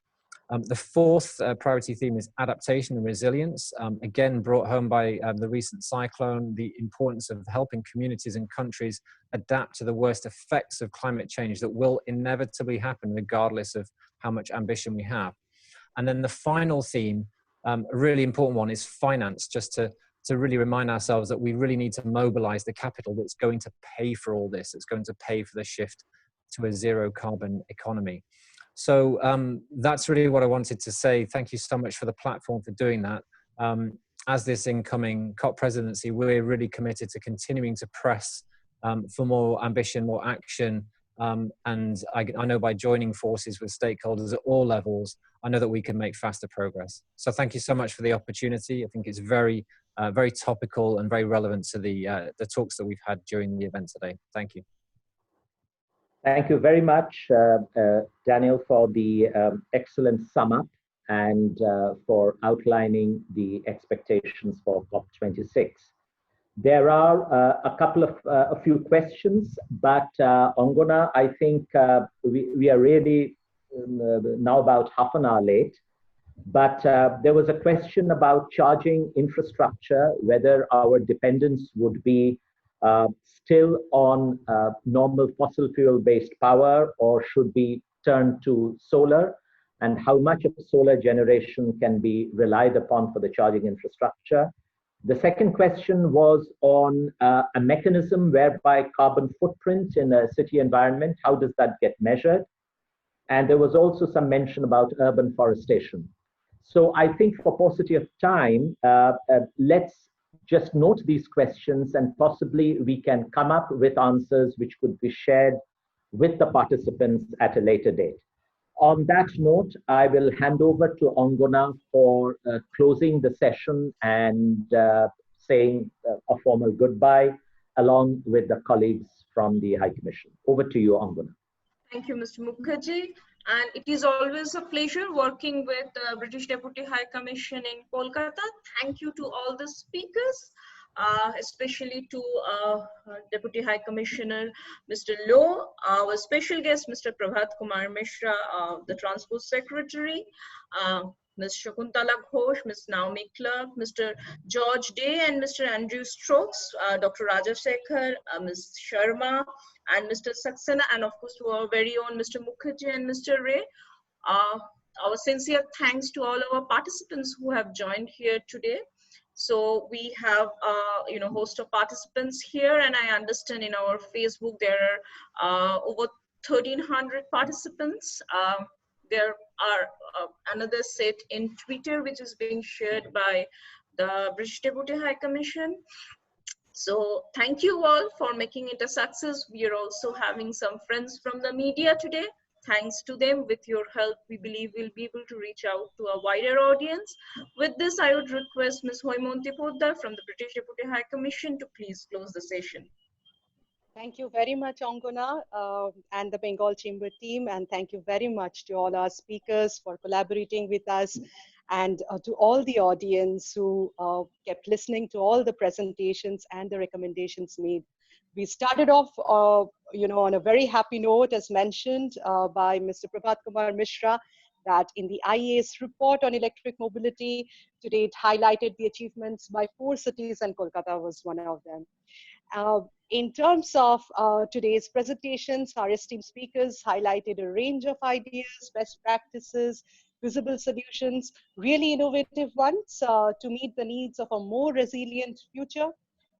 Speaker 14: The fourth priority theme is adaptation and resilience. Again, brought home by the recent cyclone, the importance of helping communities and countries adapt to the worst effects of climate change that will inevitably happen regardless of how much ambition we have. And then the final theme, a really important one, is finance, just to really remind ourselves that we really need to mobilize the capital that's going to pay for all this. It's going to pay for the shift to a zero carbon economy. So that's really what I wanted to say. Thank you so much for the platform for doing that. As this incoming COP presidency, we're really committed to continuing to press for more ambition, more action. And I know by joining forces with stakeholders at all levels, I know that we can make faster progress. So thank you so much for the opportunity. I think it's very, very topical and very relevant to the talks that we've had during the event today. Thank you.
Speaker 2: Thank you very much, Daniel, for the excellent sum up and for outlining the expectations for COP26. There are a few questions, but Ongona, I think we are really now about half an hour late. But there was a question about charging infrastructure, whether our dependence would be still on normal fossil fuel-based power, or should we turn to solar, and how much of solar generation can be relied upon for the charging infrastructure. The second question was on a mechanism whereby carbon footprint in a city environment, how does that get measured? And there was also some mention about urban forestation. So I think for paucity of time, let's just note these questions, and possibly we can come up with answers which could be shared with the participants at a later date. On that note, I will hand over to Ongona for closing the session and saying a formal goodbye, along with the colleagues from the High Commission. Over to you, Ongona.
Speaker 1: Thank you, Mr. Mukherjee. And it is always a pleasure working with the British Deputy High Commission in Kolkata. Thank you to all the speakers, especially to Deputy High Commissioner Mr. Low, our special guest Mr. Prabhat Kumar Mishra, the Transport Secretary, Ms. Shakuntala Ghosh, Ms. Naomi Clark, Mr. George Day and Mr. Andrew Stokes, Dr. Raja Shekhar, Ms. Sharma, and Mr. Saxena, and of course to our very own Mr. Mukherjee and Mr. Ray. Our sincere thanks to all our participants who have joined here today. So we have host of participants here, and I understand in our Facebook there are over 1,300 participants. There are another set in Twitter which is being shared by the British Deputy High Commission. So thank you all for making it a success. We are also having some friends from the media today. Thanks to them, with your help, we believe we'll be able to reach out to a wider audience. With this, I would request Ms. Hoymonti Poddar from the British Deputy High Commission to please close the session.
Speaker 3: Thank you very much, Ongona, and the Bengal Chamber team. And thank you very much to all our speakers for collaborating with us, and to all the audience who kept listening to all the presentations and the recommendations made. We started off on a very happy note, as mentioned by Mr. Prabhat Kumar Mishra, that in the IEA's report on electric mobility, today it highlighted the achievements by 4 cities, and Kolkata was one of them. In terms of today's presentations, our esteemed speakers highlighted a range of ideas, best practices, visible solutions, really innovative ones to meet the needs of a more resilient future.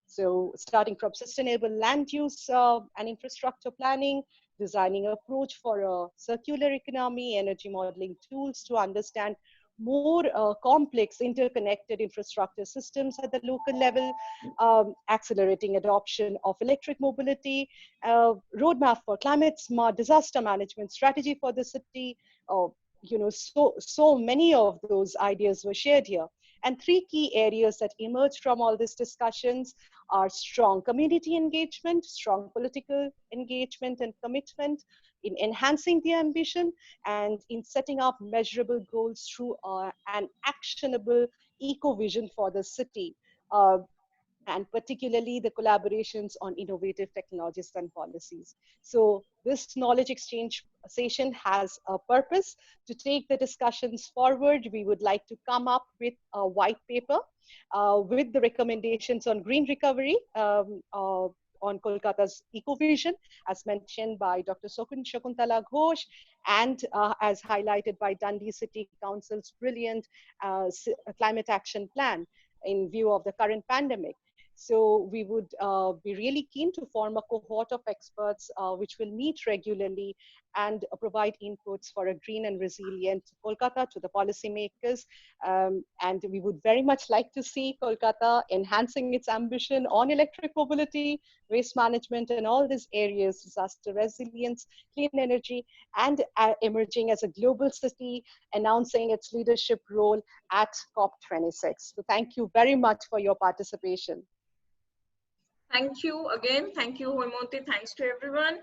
Speaker 3: So starting from sustainable land use and infrastructure planning, designing an approach for a circular economy, energy modeling tools to understand more complex interconnected infrastructure systems at the local level, accelerating adoption of electric mobility, roadmap for climate smart disaster management strategy for the city. So many of those ideas were shared here. And 3 key areas that emerged from all these discussions are strong community engagement, strong political engagement and commitment in enhancing the ambition, and in setting up measurable goals through an actionable eco-vision for the city. And particularly the collaborations on innovative technologies and policies. So this knowledge exchange session has a purpose to take the discussions forward. We would like to come up with a white paper with the recommendations on green recovery on Kolkata's eco-vision, as mentioned by Dr. Shakuntala Ghosh, and as highlighted by Dundee City Council's brilliant climate action plan in view of the current pandemic. So we would be really keen to form a cohort of experts which will meet regularly and provide inputs for a green and resilient Kolkata to the policymakers. And we would very much like to see Kolkata enhancing its ambition on electric mobility, waste management, and all these areas, disaster resilience, clean energy, and emerging as a global city, announcing its leadership role at COP26. So thank you very much for your participation.
Speaker 1: Thank you again. Thank you, Hoimonti. Thanks to everyone.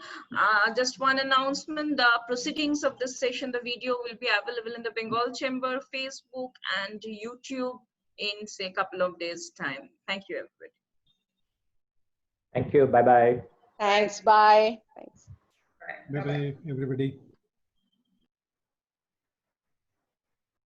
Speaker 1: Just one announcement. The proceedings of this session, the video will be available in the Bengal Chamber, Facebook, and YouTube in, say, a couple of days' time. Thank you, everybody.
Speaker 2: Thank you. Bye-bye.
Speaker 3: Thanks. Bye. Thanks.
Speaker 13: Bye-bye, everybody.